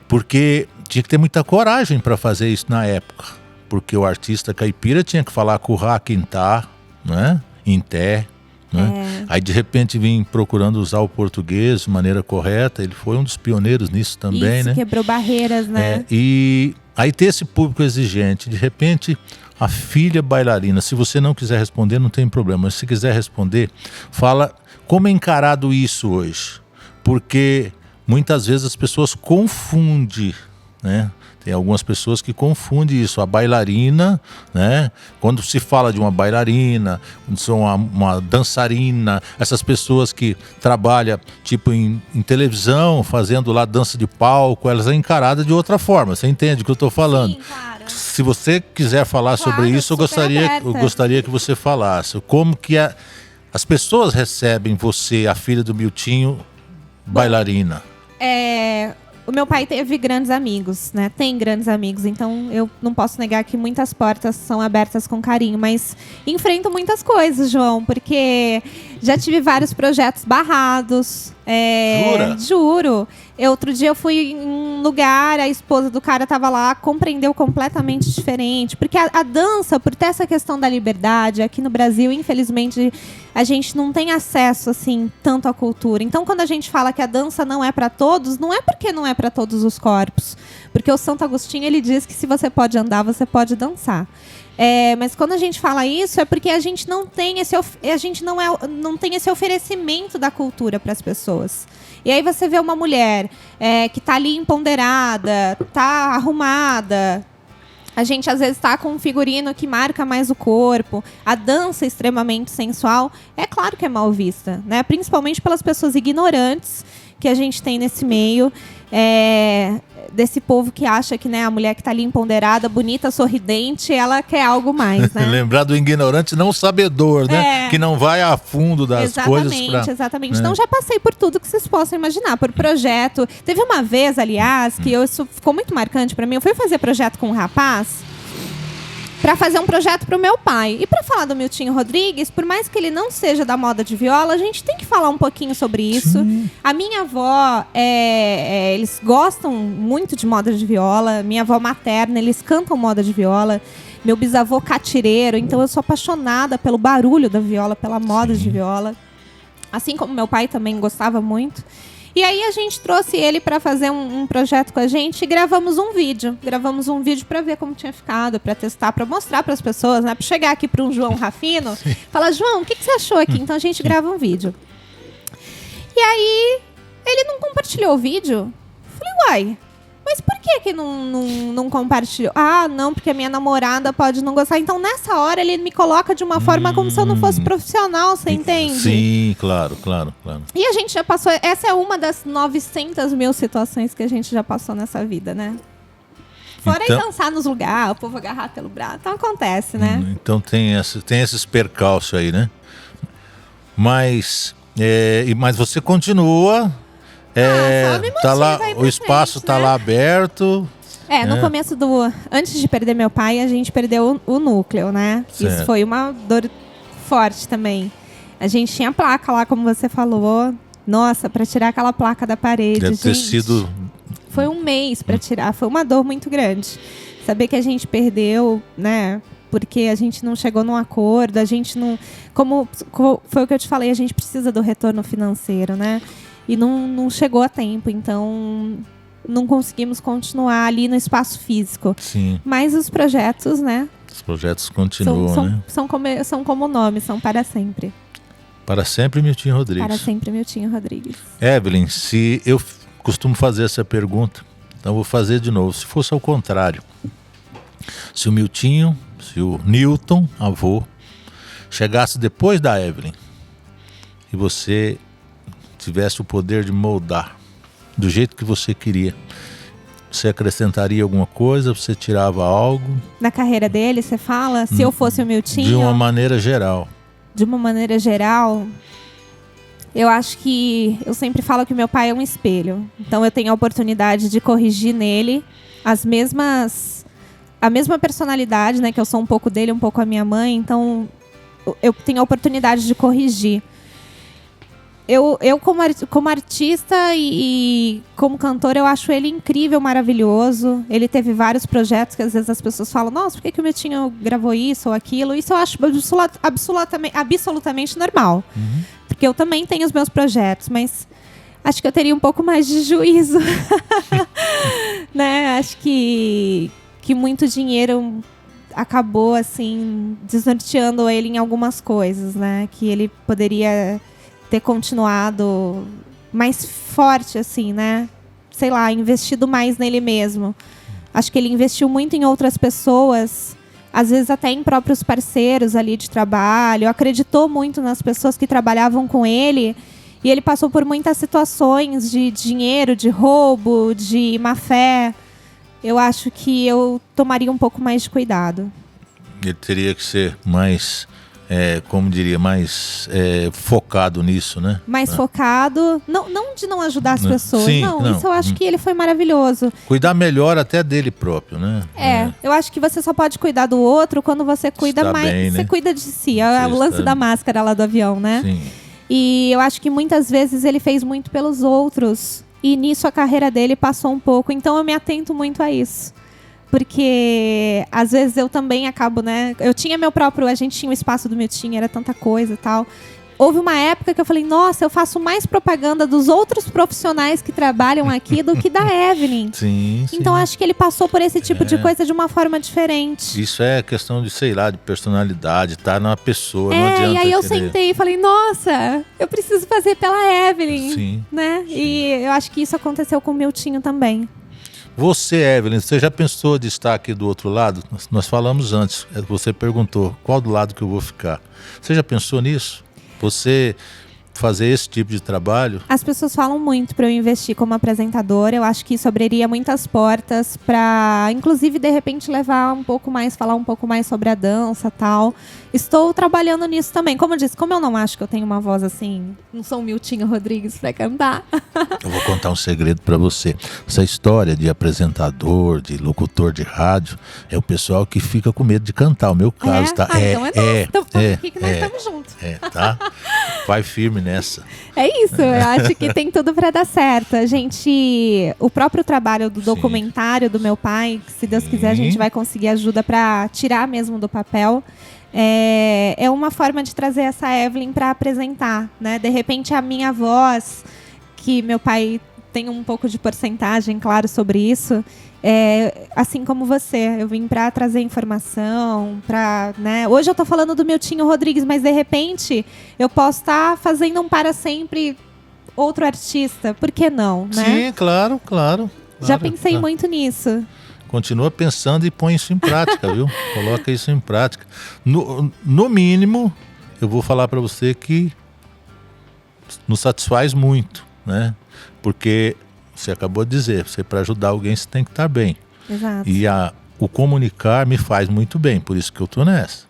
porque tinha que ter muita coragem para fazer isso na época, porque o artista caipira tinha que falar currá, quintá, né? Inté, né? Aí de repente vim procurando usar o português de maneira correta. Ele foi um dos pioneiros nisso também, isso, né? Quebrou barreiras, né? E aí ter esse público exigente, de repente a filha bailarina, se você não quiser responder não tem problema, mas se quiser responder, fala como é encarado isso hoje, porque muitas vezes as pessoas confundem, né? Tem algumas pessoas que confundem isso, a bailarina, né? Quando se fala de uma bailarina, uma dançarina, essas pessoas que trabalham tipo em televisão, fazendo lá dança de palco, elas são encaradas de outra forma. Você entende o que eu estou falando? Sim, claro. Se você quiser falar sobre isso, eu gostaria que você falasse. Como que as pessoas recebem você, a filha do Miltinho, bailarina? O meu pai teve grandes amigos, né? Tem grandes amigos, então eu não posso negar que muitas portas são abertas com carinho, mas enfrento muitas coisas, João, porque já tive vários projetos barrados. Jura? Juro. Outro dia eu fui em um lugar, a esposa do cara estava lá, compreendeu completamente diferente. Porque a dança, por ter essa questão da liberdade, aqui no Brasil, infelizmente, a gente não tem acesso, assim, tanto à cultura. Então, quando a gente fala que a dança não é para todos, não é porque não é para todos os corpos. Porque o Santo Agostinho, ele diz que se você pode andar, você pode dançar. Mas quando a gente fala isso, é porque a gente não tem esse oferecimento da cultura para as pessoas. E aí você vê uma mulher que está ali empoderada, está arrumada. A gente às vezes está com um figurino que marca mais o corpo. A dança extremamente sensual, é claro que é mal vista, né? Principalmente pelas pessoas ignorantes que a gente tem nesse meio. Desse povo que acha que, né, a mulher que tá ali empoderada, bonita, sorridente, ela quer algo mais, né? Lembrar do ignorante não sabedor, né? Que não vai a fundo das coisas. Exatamente. Então já passei por tudo que vocês possam imaginar, por projeto. Teve uma vez, aliás, que isso ficou muito marcante pra mim. Eu fui fazer projeto com um rapaz para fazer um projeto pro meu pai. E para falar do Miltinho Rodrigues, por mais que ele não seja da moda de viola, a gente tem que falar um pouquinho sobre isso. Sim. A minha avó, eles gostam muito de moda de viola. Minha avó materna, eles cantam moda de viola. Meu bisavô catireiro, então eu sou apaixonada pelo barulho da viola, pela moda de viola. Assim como meu pai também gostava muito. E aí a gente trouxe ele para fazer um projeto com a gente e gravamos um vídeo. Gravamos um vídeo para ver como tinha ficado, para testar, para mostrar para as pessoas, né? Para chegar aqui para um João Rafino, falar, João, o que você achou aqui? Então a gente grava um vídeo. E aí ele não compartilhou o vídeo. Falei, uai, mas por que não compartilhou? Ah, não, porque a minha namorada pode não gostar. Então, nessa hora, ele me coloca de uma forma como se eu não fosse profissional, você entende? Sim, claro. E a gente já passou... Essa é uma das 900 mil situações que a gente já passou nessa vida, né? Fora então, ir dançar nos lugares, o povo agarrar pelo braço. Então, acontece, né? Então, tem esses percalços aí, né? Mas você continua... tá lá, o espaço tá lá aberto. No começo antes de perder meu pai, a gente perdeu o núcleo, né? Certo. Isso foi uma dor forte também. A gente tinha placa lá, como você falou. Nossa, pra tirar aquela placa da parede. Deve ter sido... Foi um mês pra tirar, foi uma dor muito grande. Saber que a gente perdeu, né? Porque a gente não chegou num acordo, a gente não... Como foi o que eu te falei, a gente precisa do retorno financeiro, né? E não chegou a tempo, então não conseguimos continuar ali no espaço físico. Sim. Mas os projetos, né? Os projetos continuam, né? São como o nome, são para sempre. Para sempre, Miltinho Rodrigues. Para sempre, Miltinho Rodrigues. Evelyn, se eu costumo fazer essa pergunta, então vou fazer de novo. Se fosse ao contrário, se o Miltinho, se o Newton, avô, chegasse depois da Evelyn e você tivesse o poder de moldar do jeito que você queria, você acrescentaria alguma coisa? Você tirava algo? Na carreira dele, você fala? Se eu fosse o Miltinho? De uma maneira geral. De uma maneira geral, eu acho que... Eu sempre falo que meu pai é um espelho. Então eu tenho a oportunidade de corrigir nele a mesma personalidade, né? Que eu sou um pouco dele, um pouco a minha mãe. Então eu tenho a oportunidade de corrigir. Eu como artista e como cantor, eu acho ele incrível, maravilhoso. Ele teve vários projetos que às vezes as pessoas falam, nossa, por que o Miltinho gravou isso ou aquilo? Isso eu acho absolutamente normal. Uhum. Porque eu também tenho os meus projetos, mas acho que eu teria um pouco mais de juízo. Né? Acho que muito dinheiro acabou, assim, desnorteando ele em algumas coisas, né? Que ele poderia... ter continuado mais forte, assim, né? Sei lá, investido mais nele mesmo. Acho que ele investiu muito em outras pessoas, às vezes até em próprios parceiros ali de trabalho, acreditou muito nas pessoas que trabalhavam com ele, e ele passou por muitas situações de dinheiro, de roubo, de má fé. Eu acho que eu tomaria um pouco mais de cuidado. Ele teria que ser mais... como diria, mais focado nisso, né? Mais focado, não de não ajudar as pessoas, Sim, não, isso eu acho que ele foi maravilhoso. Cuidar melhor até dele próprio, né? Eu acho que você só pode cuidar do outro quando você cuida está mais, bem, né? Você cuida de si, é o lance da máscara lá do avião, né? Sim. E eu acho que muitas vezes ele fez muito pelos outros, e nisso a carreira dele passou um pouco, então eu me atento muito a isso. Porque às vezes eu também acabo, né? Eu tinha a gente tinha o espaço do Miltinho, era tanta coisa e tal. Houve uma época que eu falei, nossa, eu faço mais propaganda dos outros profissionais que trabalham aqui do que da Evelyn. Sim. Então acho que ele passou por esse tipo de coisa de uma forma diferente. Isso é questão de, sei lá, de personalidade, tá na pessoa, não adianta. E aí eu sentei e falei, nossa, eu preciso fazer pela Evelyn. Sim. Né? Sim. E eu acho que isso aconteceu com o Miltinho também. Você, Evelyn, você já pensou de estar aqui do outro lado? Nós falamos antes, você perguntou qual do lado que eu vou ficar. Você já pensou nisso? Você fazer esse tipo de trabalho? As pessoas falam muito para eu investir como apresentadora. Eu acho que isso abriria muitas portas para, inclusive, de repente, falar um pouco mais sobre a dança e tal. Estou trabalhando nisso também. Como eu disse, como eu não acho que eu tenho uma voz assim, não sou um Miltinho Rodrigues para cantar. Eu vou contar um segredo para você. Essa história de apresentador, de locutor de rádio, é o pessoal que fica com medo de cantar. O meu caso, tá? Então aqui que nós estamos juntos. Tá? Vai firme nessa. É isso, eu acho que tem tudo para dar certo. O próprio trabalho do documentário do meu pai, que se Deus quiser a gente vai conseguir ajuda para tirar mesmo do papel. É uma forma de trazer essa Evelyn para apresentar, né? De repente a minha voz, que meu pai tem um pouco de porcentagem, claro, sobre isso. Assim como você, eu vim para trazer informação, né? Hoje eu tô falando do Miltinho Rodrigues, mas de repente eu posso estar fazendo um para sempre outro artista, por que não, né? Sim, claro. Já pensei muito nisso. Continua pensando e põe isso em prática, viu? Coloca isso em prática. No mínimo, eu vou falar para você que nos satisfaz muito, né? Porque você acabou de dizer, para ajudar alguém você tem que estar bem. Exato. E o comunicar me faz muito bem, por isso que eu estou nessa.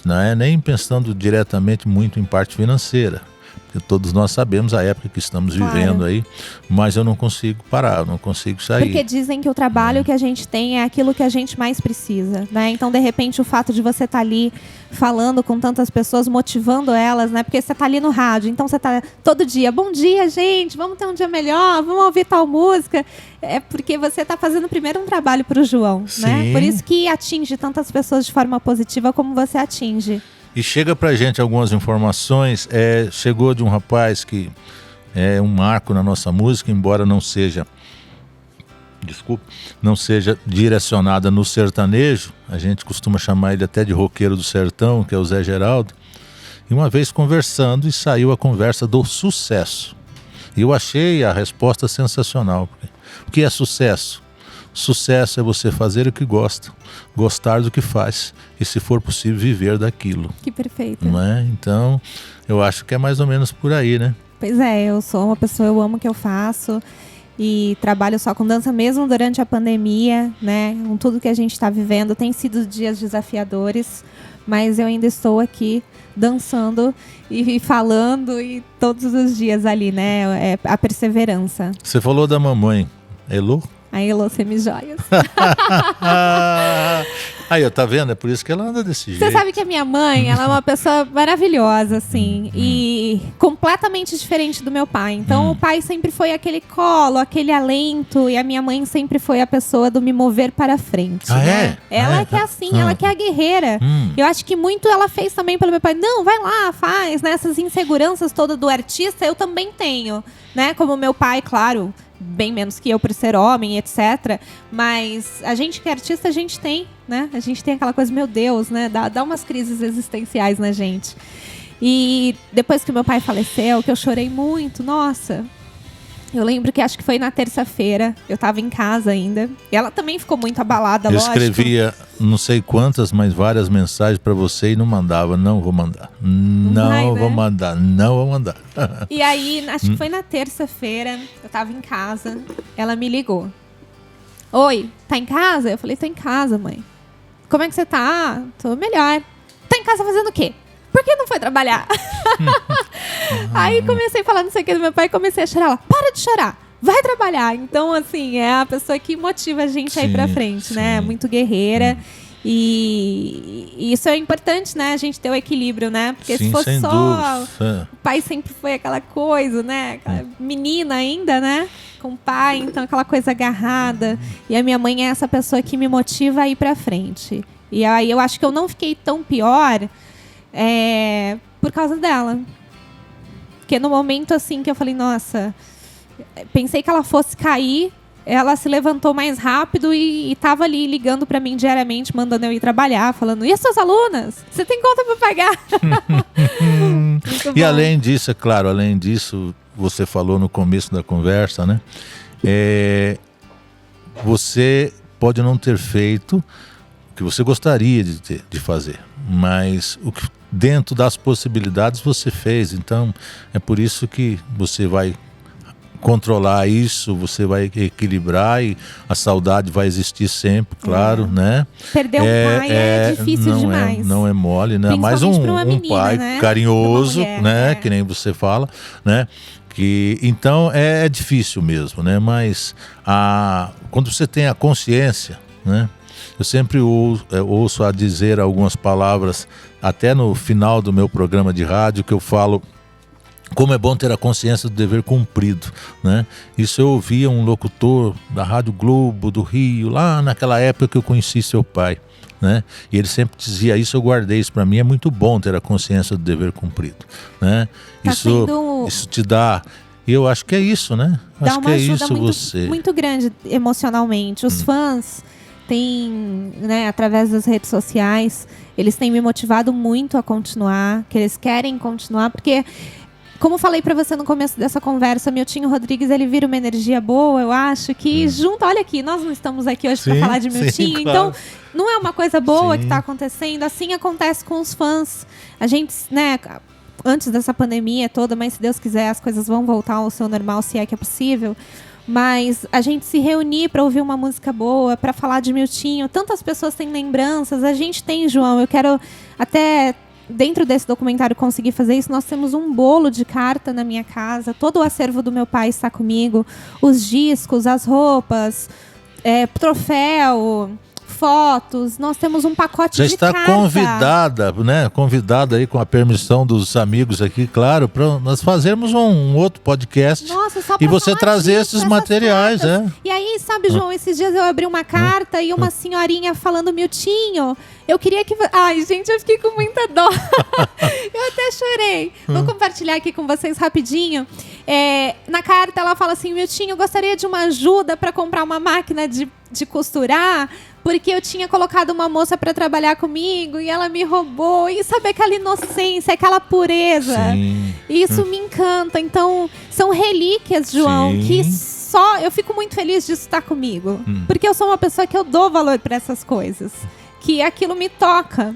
Não é nem pensando diretamente muito em parte financeira. Porque todos nós sabemos a época que estamos vivendo aí, mas eu não consigo parar, eu não consigo sair. Porque dizem que o trabalho que a gente tem é aquilo que a gente mais precisa, né? Então, de repente, o fato de você estar ali falando com tantas pessoas, motivando elas, né? Porque você está ali no rádio, então você está todo dia, bom dia, gente, vamos ter um dia melhor, vamos ouvir tal música. É porque você está fazendo primeiro um trabalho para o João, né? Por isso que atinge tantas pessoas de forma positiva como você atinge. E chega pra gente algumas informações, chegou de um rapaz que é um marco na nossa música, embora não seja direcionada no sertanejo, a gente costuma chamar ele até de roqueiro do sertão, que é o Zé Geraldo, e uma vez conversando, e saiu a conversa do sucesso. E eu achei a resposta sensacional. O que é sucesso? Sucesso é você fazer o que gosta, gostar do que faz e, se for possível, viver daquilo. Que perfeito. Não é? Então, eu acho que é mais ou menos por aí, né? Pois é, eu sou uma pessoa, eu amo o que eu faço e trabalho só com dança mesmo durante a pandemia, né? Com tudo que a gente está vivendo, tem sido dias desafiadores, mas eu ainda estou aqui dançando e falando e todos os dias ali, né? É a perseverança. Você falou da mamãe, Elô? A Elô Semijoias. Aí, tá vendo? É por isso que ela anda desse jeito. Você sabe que a minha mãe, ela é uma pessoa maravilhosa, assim, e completamente diferente do meu pai. Então, o pai sempre foi aquele colo, aquele alento, e a minha mãe sempre foi a pessoa do me mover para frente. Né? Ela que é assim, ela que é a guerreira. Eu acho que muito ela fez também pelo meu pai. Não, vai lá, faz, né? Essas inseguranças todas do artista, eu também tenho, né? Como meu pai, claro, bem menos que eu por ser homem, etc. Mas a gente que é artista, a gente tem, né? A gente tem aquela coisa, meu Deus, né? Dá umas crises existenciais na gente. E depois que meu pai faleceu, que eu chorei muito, nossa. Eu lembro que acho que foi na terça-feira, eu tava em casa ainda. E ela também ficou muito abalada, lógico. Eu escrevia não sei quantas, mas várias mensagens pra você e não mandava. Não vou mandar. Não vou mandar. Não vou mandar. E aí, acho que foi na terça-feira, eu tava em casa, ela me ligou. Oi, tá em casa? Eu falei, tô em casa, mãe. Como é que você tá? Ah, tô melhor. Tá em casa fazendo o quê? Por que não foi trabalhar? Aí comecei a falar não sei o que do meu pai e comecei a chorar. Ela, para de chorar, vai trabalhar. Então, assim, é a pessoa que motiva a gente a ir pra frente, né? Muito guerreira. E isso é importante, né? A gente ter o equilíbrio, né? Porque se fosse só... O pai sempre foi aquela coisa, né? Aquela menina ainda, né? Com o pai, então aquela coisa agarrada. E a minha mãe é essa pessoa que me motiva a ir pra frente. E aí eu acho que eu não fiquei tão pior por causa dela. Porque no momento assim que eu falei, nossa, pensei que ela fosse cair, ela se levantou mais rápido e tava ali ligando pra mim diariamente, mandando eu ir trabalhar, falando, e as suas alunas? Você tem conta pra pagar? E além disso, é claro, além disso, você falou no começo da conversa, né? Você pode não ter feito o que você gostaria de fazer, mas o que dentro das possibilidades você fez. Então é por isso que você vai controlar isso, você vai equilibrar e a saudade vai existir sempre, claro, né? Perder um pai é difícil demais. Não é mole, né? Mas um pai, né? Carinhoso, mulher, né? Que nem você fala, né? Então é difícil mesmo, né? Mas quando você tem a consciência, né? Eu sempre ouço a dizer algumas palavras, até no final do meu programa de rádio, que eu falo como é bom ter a consciência do dever cumprido, né? Isso eu ouvia um locutor da Rádio Globo do Rio, lá naquela época que eu conheci seu pai, né? E ele sempre dizia isso, eu guardei isso para mim, é muito bom ter a consciência do dever cumprido, né? Isso te dá, eu acho que é isso, né? Dá acho uma que é ajuda isso muito grande emocionalmente. Os fãs têm, né, através das redes sociais, eles têm me motivado muito a continuar, que eles querem continuar, porque como falei para você no começo dessa conversa, Miltinho Rodrigues, ele vira uma energia boa, eu acho que junto, olha aqui, nós não estamos aqui hoje para falar de Miltinho, sim, então não é uma coisa boa que está Sim. acontecendo, assim acontece com os fãs. A gente, né, antes dessa pandemia toda, mas se Deus quiser as coisas vão voltar ao seu normal, se é que é possível, mas a gente se reunir para ouvir uma música boa, para falar de Miltinho, tantas pessoas têm lembranças, a gente tem, João, eu quero até dentro desse documentário conseguir fazer isso. Nós temos um bolo de carta na minha casa, todo o acervo do meu pai está comigo, os discos, as roupas, troféu, fotos, nós temos um pacote já de está carta. convidada, né? Convidada aí com a permissão dos amigos aqui, claro, para nós fazermos um outro podcast. Nossa, só e você falar trazer disso, esses materiais, E aí, sabe, João, esses dias eu abri uma carta e uma senhorinha falando, Miltinho, eu queria que... Ai, gente, eu fiquei com muita dó. Eu até chorei. Vou compartilhar aqui com vocês rapidinho. Na carta ela fala assim, Miltinho, eu gostaria de uma ajuda para comprar uma máquina de costurar, porque eu tinha colocado uma moça para trabalhar comigo e ela me roubou. E sabe aquela inocência, aquela pureza? Sim. Isso me encanta. Então, são relíquias, João, Sim. que só... Eu fico muito feliz disso estar comigo. Porque eu sou uma pessoa que eu dou valor para essas coisas. Que aquilo me toca.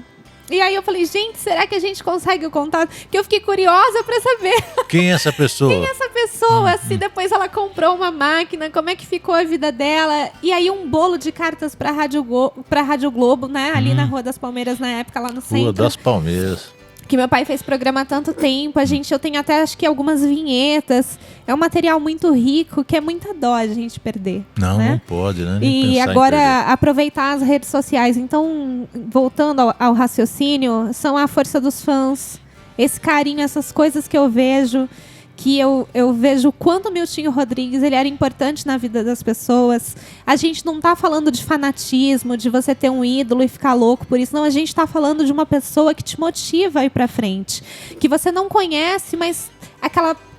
E aí eu falei, gente, será que a gente consegue o contato? Porque eu fiquei curiosa para saber. Quem é essa pessoa? Quem é essa pessoa? Se depois ela comprou uma máquina, como é que ficou a vida dela? E aí um bolo de cartas para Rádio Globo, né? Ali na Rua das Palmeiras, na época, lá no centro. Rua das Palmeiras. Que meu pai fez programa há tanto tempo. Eu tenho até, acho que, algumas vinhetas. É um material muito rico, que é muita dó a gente perder. Não, né? não pode, né? E agora, aproveitar as redes sociais. Então, voltando ao raciocínio, são a força dos fãs. Esse carinho, essas coisas que eu vejo, que eu vejo o quanto o Miltinho Rodrigues ele era importante na vida das pessoas. A gente não está falando de fanatismo, de você ter um ídolo e ficar louco por isso. Não, a gente está falando de uma pessoa que te motiva a ir para frente. Que você não conhece, mas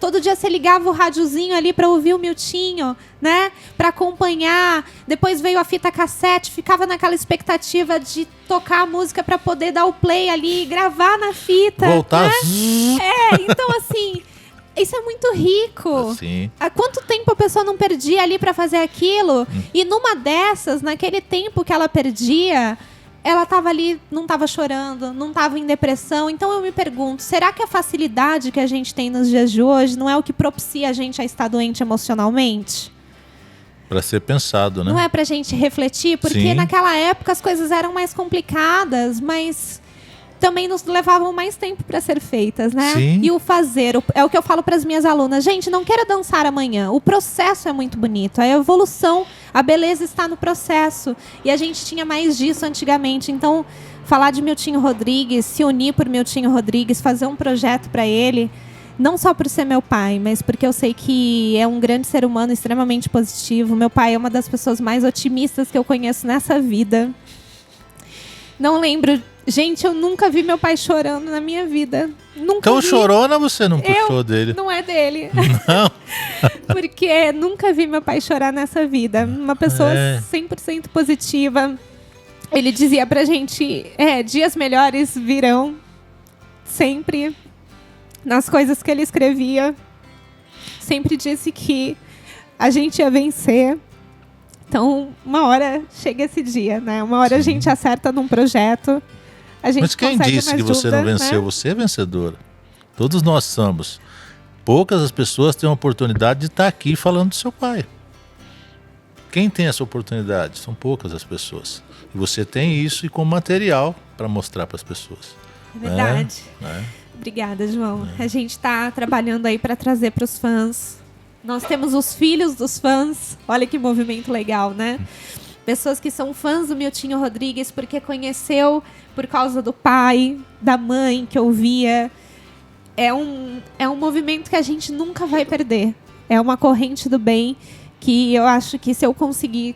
todo dia você ligava o rádiozinho ali para ouvir o Miltinho, né? Para acompanhar. Depois veio a fita cassete, ficava naquela expectativa de tocar a música para poder dar o play ali, gravar na fita. Voltar. Né? Então assim... Isso é muito rico. Sim. Há quanto tempo a pessoa não perdia ali para fazer aquilo? E numa dessas, naquele tempo que ela perdia, ela estava ali, não estava chorando, não estava em depressão. Então eu me pergunto, será que a facilidade que a gente tem nos dias de hoje não é o que propicia a gente a estar doente emocionalmente? Para ser pensado, né? Não é pra gente refletir? Porque Sim. naquela época as coisas eram mais complicadas, mas... também nos levavam mais tempo para ser feitas, né? Sim. E o fazer, é o que eu falo para as minhas alunas. Gente, não queira dançar amanhã. O processo é muito bonito. A evolução, a beleza está no processo. E a gente tinha mais disso antigamente. Então, falar de Miltinho Rodrigues, se unir por Miltinho Rodrigues, fazer um projeto para ele, não só por ser meu pai, mas porque eu sei que é um grande ser humano, extremamente positivo. Meu pai é uma das pessoas mais otimistas que eu conheço nessa vida. Não lembro... Gente, eu nunca vi meu pai chorando na minha vida. Nunca Então vi. chorona você não puxou dele? Não é dele. Não. Porque nunca vi meu pai chorar nessa vida. Uma pessoa 100% positiva. Ele dizia pra gente, dias melhores virão. Sempre. Nas coisas que ele escrevia. Sempre disse que a gente ia vencer. Então, uma hora chega esse dia, né? Uma hora a gente acerta num projeto. a gente Mas quem consegue disse mais que você não dúvida, venceu? né? Você é vencedora. Todos nós somos. Poucas as pessoas têm a oportunidade de estar aqui falando do seu pai. Quem tem essa oportunidade? São poucas as pessoas. E você tem isso e com material para mostrar para as pessoas. É verdade. Obrigada, João. A gente está trabalhando aí para trazer para os fãs. Nós temos os filhos dos fãs. Olha que movimento legal, né? Pessoas que são fãs do Miltinho Rodrigues porque conheceu por causa do pai, da mãe que ouvia. É um movimento que a gente nunca vai perder. É uma corrente do bem que eu acho que se eu conseguir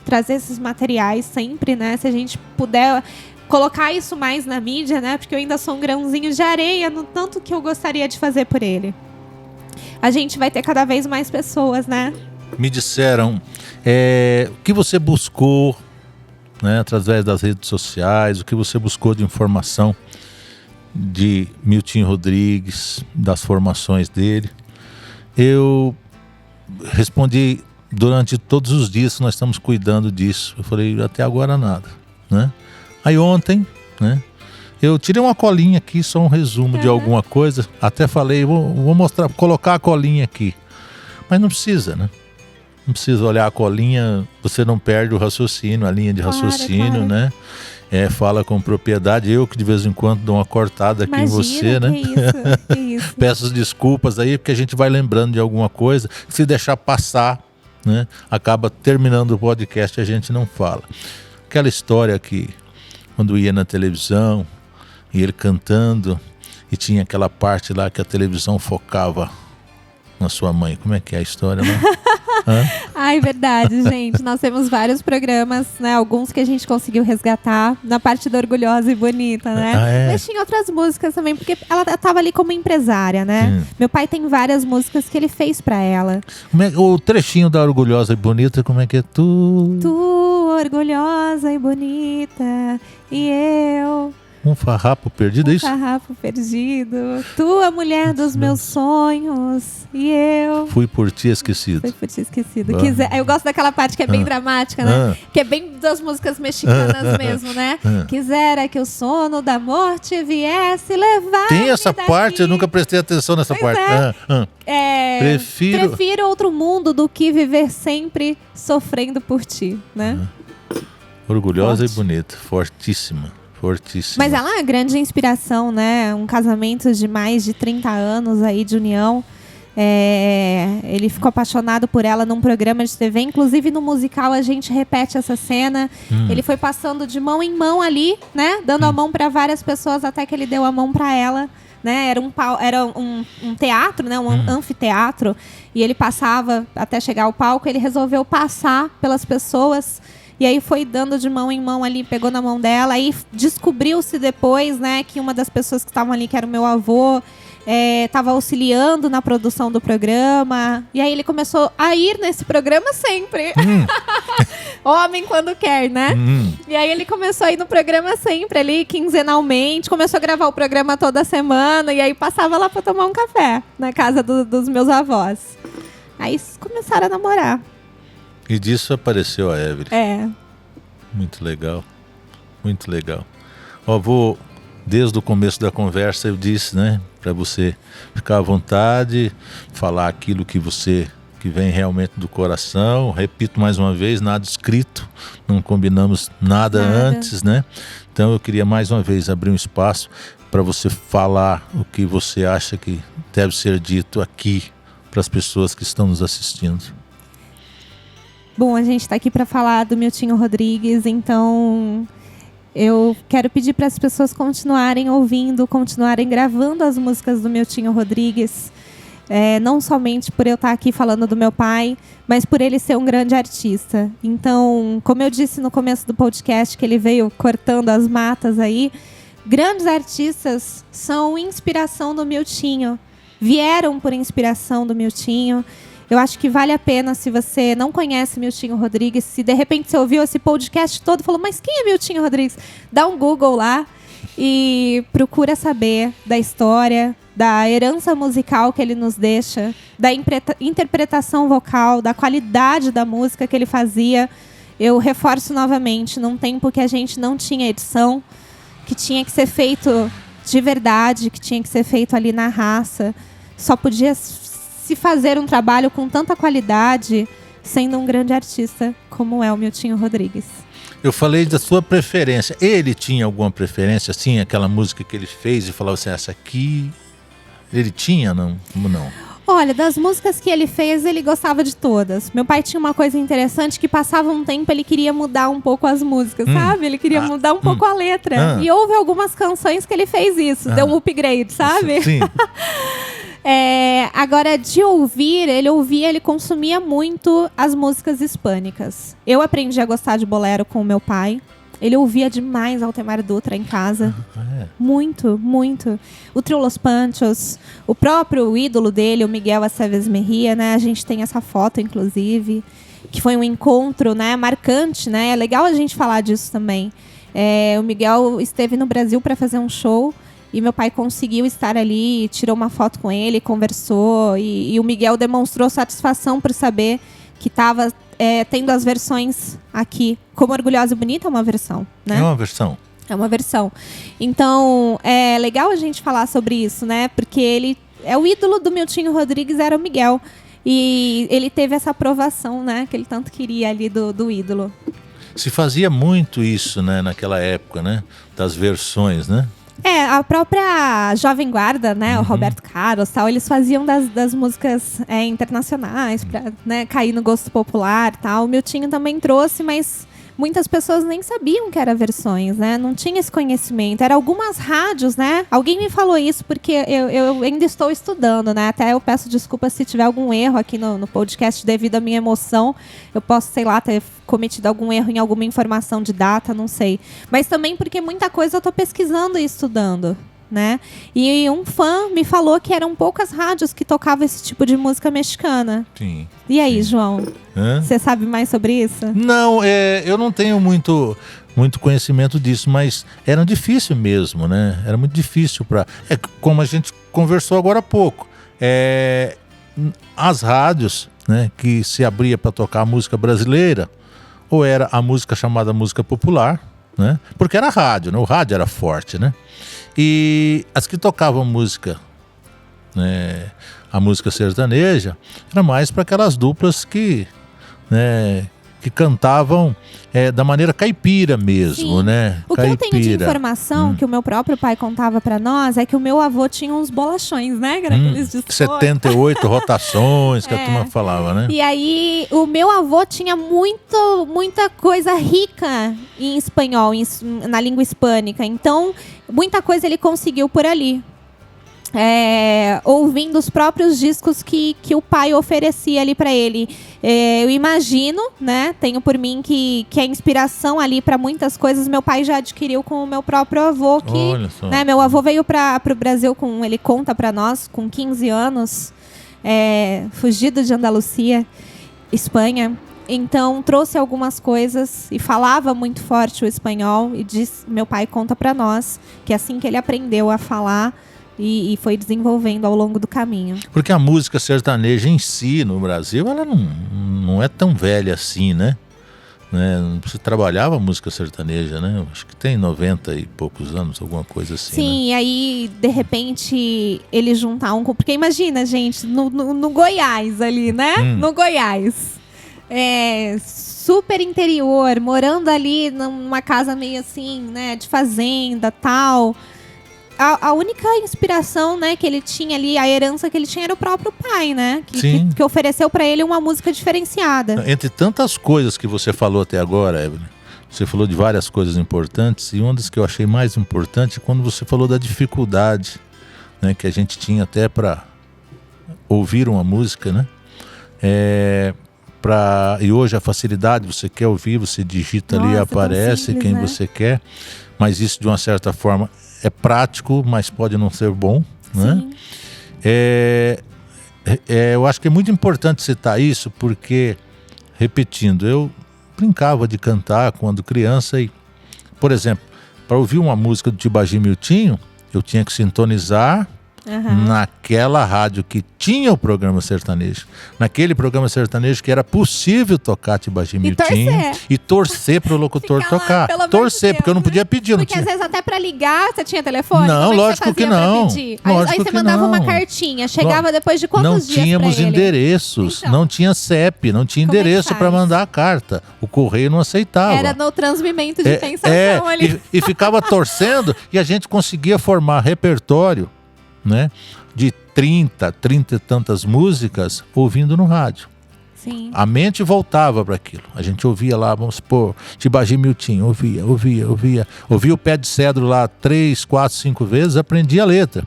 trazer esses materiais sempre, né? Se a gente puder colocar isso mais na mídia, né? Porque eu ainda sou um grãozinho de areia no tanto que eu gostaria de fazer por ele. A gente vai ter cada vez mais pessoas, né? Me disseram o que você buscou, né, através das redes sociais, o que você buscou de informação de Miltinho Rodrigues, das formações dele. Eu respondi durante todos os dias que nós estamos cuidando disso. Eu falei, até agora nada, né? Aí ontem, né, eu tirei uma colinha aqui, só um resumo de alguma coisa. Até falei, vou mostrar, colocar a colinha aqui. Mas não precisa, né? Não precisa olhar a colinha, você não perde o raciocínio, a linha de raciocínio, né? Fala com propriedade. Eu que de vez em quando dou uma cortada aqui em você, né? Que isso. Peço desculpas aí, porque a gente vai lembrando de alguma coisa. Se deixar passar, né, acaba terminando o podcast e a gente não fala. Aquela história que quando ia na televisão e ele cantando e tinha aquela parte lá que a televisão focava na sua mãe. Como é que é a história lá? Ai, verdade, gente. Nós temos vários programas, né? Alguns que a gente conseguiu resgatar na parte da Orgulhosa e Bonita, né? Mas tinha outras músicas também, porque ela estava ali como empresária, né? Meu pai tem várias músicas que ele fez pra ela. O trechinho da Orgulhosa e Bonita, como é que é? Tu orgulhosa e bonita, e eu... Um farrapo perdido, é isso? Um farrapo perdido. Tu, a mulher dos meus sonhos. E eu... Fui por ti esquecido. Fui por ti esquecido. Eu gosto daquela parte que é bem dramática, né? Que é bem das músicas mexicanas mesmo, né? Quisera que o sono da morte viesse levar. Tem essa parte, eu nunca prestei atenção nessa parte. Prefiro outro mundo do que viver sempre sofrendo por ti, né? Orgulhosa e bonita. Fortíssima. Mas ela é uma grande inspiração, né? Um casamento de mais de 30 anos aí de união. Ele ficou apaixonado por ela num programa de TV. Inclusive no musical a gente repete essa cena. Ele foi passando de mão em mão ali, né? Dando a mão para várias pessoas até que ele deu a mão para ela. Né? Era um teatro, né? Um anfiteatro. E ele passava até chegar ao palco. Ele resolveu passar pelas pessoas. E aí foi dando de mão em mão ali, pegou na mão dela. Aí descobriu-se depois, né, que uma das pessoas que estavam ali, que era o meu avô, estava auxiliando na produção do programa. E aí ele começou a ir nesse programa sempre. Homem quando quer, né? E aí ele começou a ir no programa sempre, ali, quinzenalmente. Começou a gravar o programa toda semana. E aí passava lá para tomar um café na casa dos meus avós. Aí começaram a namorar. E disso apareceu a Evelyn. Muito legal. Muito legal. Desde o começo da conversa eu disse, né, para você ficar à vontade, falar aquilo que vem realmente do coração. Repito mais uma vez, nada escrito, não combinamos nada antes, né? Então eu queria mais uma vez abrir um espaço para você falar o que você acha que deve ser dito aqui para as pessoas que estão nos assistindo. Bom, a gente está aqui para falar do Miltinho Rodrigues, então eu quero pedir para as pessoas continuarem ouvindo, continuarem gravando as músicas do Miltinho Rodrigues, não somente por eu estar aqui falando do meu pai, mas por ele ser um grande artista. Então, como eu disse no começo do podcast, que ele veio cortando as matas aí, grandes artistas são inspiração do Miltinho, vieram por inspiração do Miltinho. Eu acho que vale a pena, se você não conhece Miltinho Rodrigues, se de repente você ouviu esse podcast todo e falou, mas quem é Miltinho Rodrigues? Dá um Google lá e procura saber da história, da herança musical que ele nos deixa, da interpretação vocal, da qualidade da música que ele fazia. Eu reforço novamente, num tempo que a gente não tinha edição, que tinha que ser feito de verdade, que tinha que ser feito ali na raça. Só podia se fazer um trabalho com tanta qualidade sendo um grande artista como é o Miltinho Rodrigues. Eu falei da sua preferência. Ele tinha alguma preferência, assim, aquela música que ele fez e falava assim, essa aqui... Ele tinha, não? Olha, das músicas que ele fez, ele gostava de todas. Meu pai tinha uma coisa interessante, que passava um tempo, ele queria mudar um pouco as músicas, sabe? Ele queria mudar um pouco a letra. E houve algumas canções que ele fez isso, deu um upgrade, sabe? Sim. Agora, de ouvir, ele consumia muito as músicas hispânicas. Eu aprendi a gostar de bolero com o meu pai. Ele ouvia demais Altemar Dutra em casa. Muito, muito. O Trio Los Panchos, o próprio ídolo dele, o Miguel Aceves Mejia, né? A gente tem essa foto, inclusive, que foi um encontro, né, marcante, né? É legal a gente falar disso também. O Miguel esteve no Brasil para fazer um show e meu pai conseguiu estar ali, tirou uma foto com ele, conversou e o Miguel demonstrou satisfação por saber que estava tendo as versões aqui. Como Orgulhosa e Bonita é uma versão, né? É uma versão. É uma versão. Então, é legal a gente falar sobre isso, né? Porque ele é o ídolo do Miltinho Rodrigues, era o Miguel. E ele teve essa aprovação, né? Que ele tanto queria ali do ídolo. Se fazia muito isso, né? Naquela época, né? Das versões, né? A própria Jovem Guarda, né, o Roberto Carlos, tal, eles faziam das músicas internacionais para, né, cair no gosto popular, tal. O Miltinho também trouxe, mas muitas pessoas nem sabiam que era versões, né? Não tinha esse conhecimento. Era algumas rádios, né? Alguém me falou isso porque eu ainda estou estudando, né? Até eu peço desculpa se tiver algum erro aqui no podcast devido à minha emoção. Eu posso, sei lá, ter cometido algum erro em alguma informação de data, não sei. Mas também porque muita coisa eu estou pesquisando e estudando, né? E um fã me falou que eram poucas rádios que tocavam esse tipo de música mexicana. Sim. E aí, João? Você sabe mais sobre isso? Não, eu não tenho muito conhecimento disso, mas era difícil mesmo, né? Era muito difícil para... como a gente conversou agora há pouco. As rádios, né, que se abria para tocar a música brasileira, ou era a música chamada música popular, né? Porque era rádio, né? O rádio era forte, né? E as que tocavam música, né, a música sertaneja, era mais para aquelas duplas que cantavam da maneira caipira mesmo, né? O caipira. Que eu tenho de informação, que o meu próprio pai contava para nós, é que o meu avô tinha uns bolachões, né? Que era aqueles de 78 rotações que a turma falava, né? E aí, o meu avô tinha muita coisa rica em espanhol, na língua hispânica. Então, muita coisa ele conseguiu por ali. Ouvindo os próprios discos que o pai oferecia ali para ele. Eu imagino, né? Tenho por mim que a inspiração ali para muitas coisas meu pai já adquiriu com o meu próprio avô. Olha só. Né, meu avô veio para o Brasil, ele conta para nós, com 15 anos, fugido de Andalucia, Espanha. Então trouxe algumas coisas e falava muito forte o espanhol. E meu pai conta para nós que assim que ele aprendeu a falar, e foi desenvolvendo ao longo do caminho. Porque a música sertaneja em si, no Brasil, ela não é tão velha assim, né? Você trabalhava a música sertaneja, né? Acho que tem 90 e poucos anos, alguma coisa assim. Sim, né? E aí, de repente, ele juntar Porque imagina, gente, no Goiás ali, né? No Goiás. Super interior, morando ali numa casa meio assim, né? De fazenda, tal... A única inspiração, né, que ele tinha ali, a herança que ele tinha era o próprio pai, né? Que ofereceu para ele uma música diferenciada. Entre tantas coisas que você falou até agora, Evelyn, você falou de várias coisas importantes, e uma das que eu achei mais importante é quando você falou da dificuldade, né, que a gente tinha até para ouvir uma música, né? E hoje a facilidade, você quer ouvir, você digita ali, aparece simples, quem, né, você quer, mas isso de uma certa forma é prático, mas pode não ser bom, né? Eu acho que é muito importante citar isso, porque, repetindo, eu brincava de cantar quando criança e, por exemplo, para ouvir uma música do Tibagi Miltinho, eu tinha que sintonizar naquela rádio que tinha o programa sertanejo, naquele programa sertanejo que era possível tocar Tibagi Miltinho e torcer para o locutor tocar. Torcer, porque eu não podia pedir. Porque às vezes até para ligar você tinha telefone? Não, lógico que não. Aí você mandava uma cartinha, chegava depois de quantos dias? Não tínhamos endereços, então, não tinha CEP, não tinha endereço para mandar a carta. O correio não aceitava. Era no transmimento de pensação ali. E ficava torcendo e a gente conseguia formar repertório, né, de 30 e tantas músicas ouvindo no rádio. Sim. A mente voltava para aquilo. A gente ouvia lá, vamos supor, Tibagi Miltinho, ouvia o Pé de Cedro lá 3, 4, 5 vezes, aprendia a letra.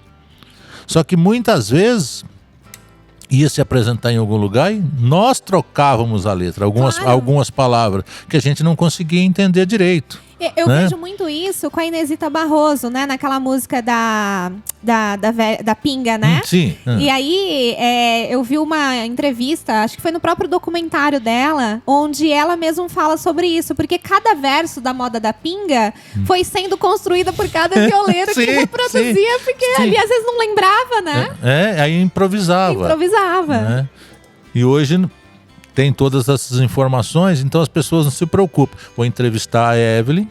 Só que muitas vezes ia se apresentar em algum lugar e nós trocávamos a letra, algumas palavras que a gente não conseguia entender direito. Eu vejo muito isso com a Inesita Barroso, né? Naquela música da Pinga, né? Sim. E aí eu vi uma entrevista, acho que foi no próprio documentário dela, onde ela mesma fala sobre isso. Porque cada verso da moda da Pinga foi sendo construída por cada violeiro que reproduzia, porque ali às vezes não lembrava, né? Aí improvisava. Né? E hoje tem todas essas informações, então as pessoas não se preocupam. Vou entrevistar a Evelyn,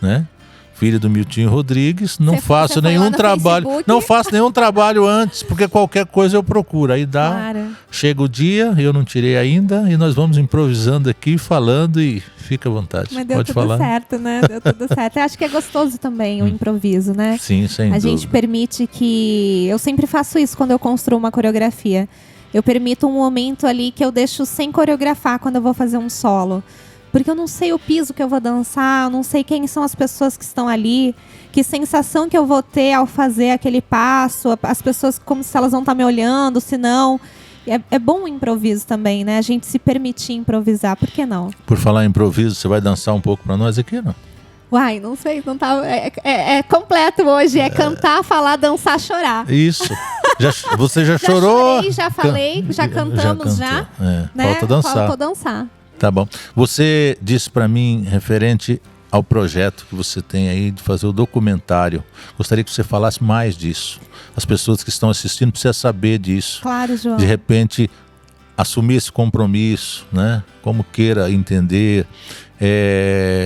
né? Filha do Miltinho Rodrigues, não faço nenhum trabalho, não faço nenhum trabalho antes, porque qualquer coisa eu procuro. Aí chega o dia, eu não tirei ainda, e nós vamos improvisando aqui, falando, e fica à vontade. Mas deu Pode tudo falar. Certo, né? Deu tudo certo. Eu acho que é gostoso também o improviso, né? Sim, sem dúvida. A gente permite que... Eu sempre faço isso quando eu construo uma coreografia. Eu permito um momento ali que eu deixo sem coreografar quando eu vou fazer um solo. Porque eu não sei o piso que eu vou dançar, eu não sei quem são as pessoas que estão ali, que sensação que eu vou ter ao fazer aquele passo, as pessoas como se elas vão estar me olhando, se não. É bom o improviso também, né? A gente se permitir improvisar, por que não? Por falar em improviso, você vai dançar um pouco pra nós aqui, não? Uai, não sei, não tá. É completo hoje, é cantar, falar, dançar, chorar. Isso. Você já chorou? Chorei, já falei, já cantamos, já. Né? Falta dançar. Faltou dançar. Tá bom. Você disse para mim, referente ao projeto que você tem aí de fazer o documentário. Gostaria que você falasse mais disso. As pessoas que estão assistindo precisam saber disso. Claro, João. De repente, assumir esse compromisso, né? Como queira entender,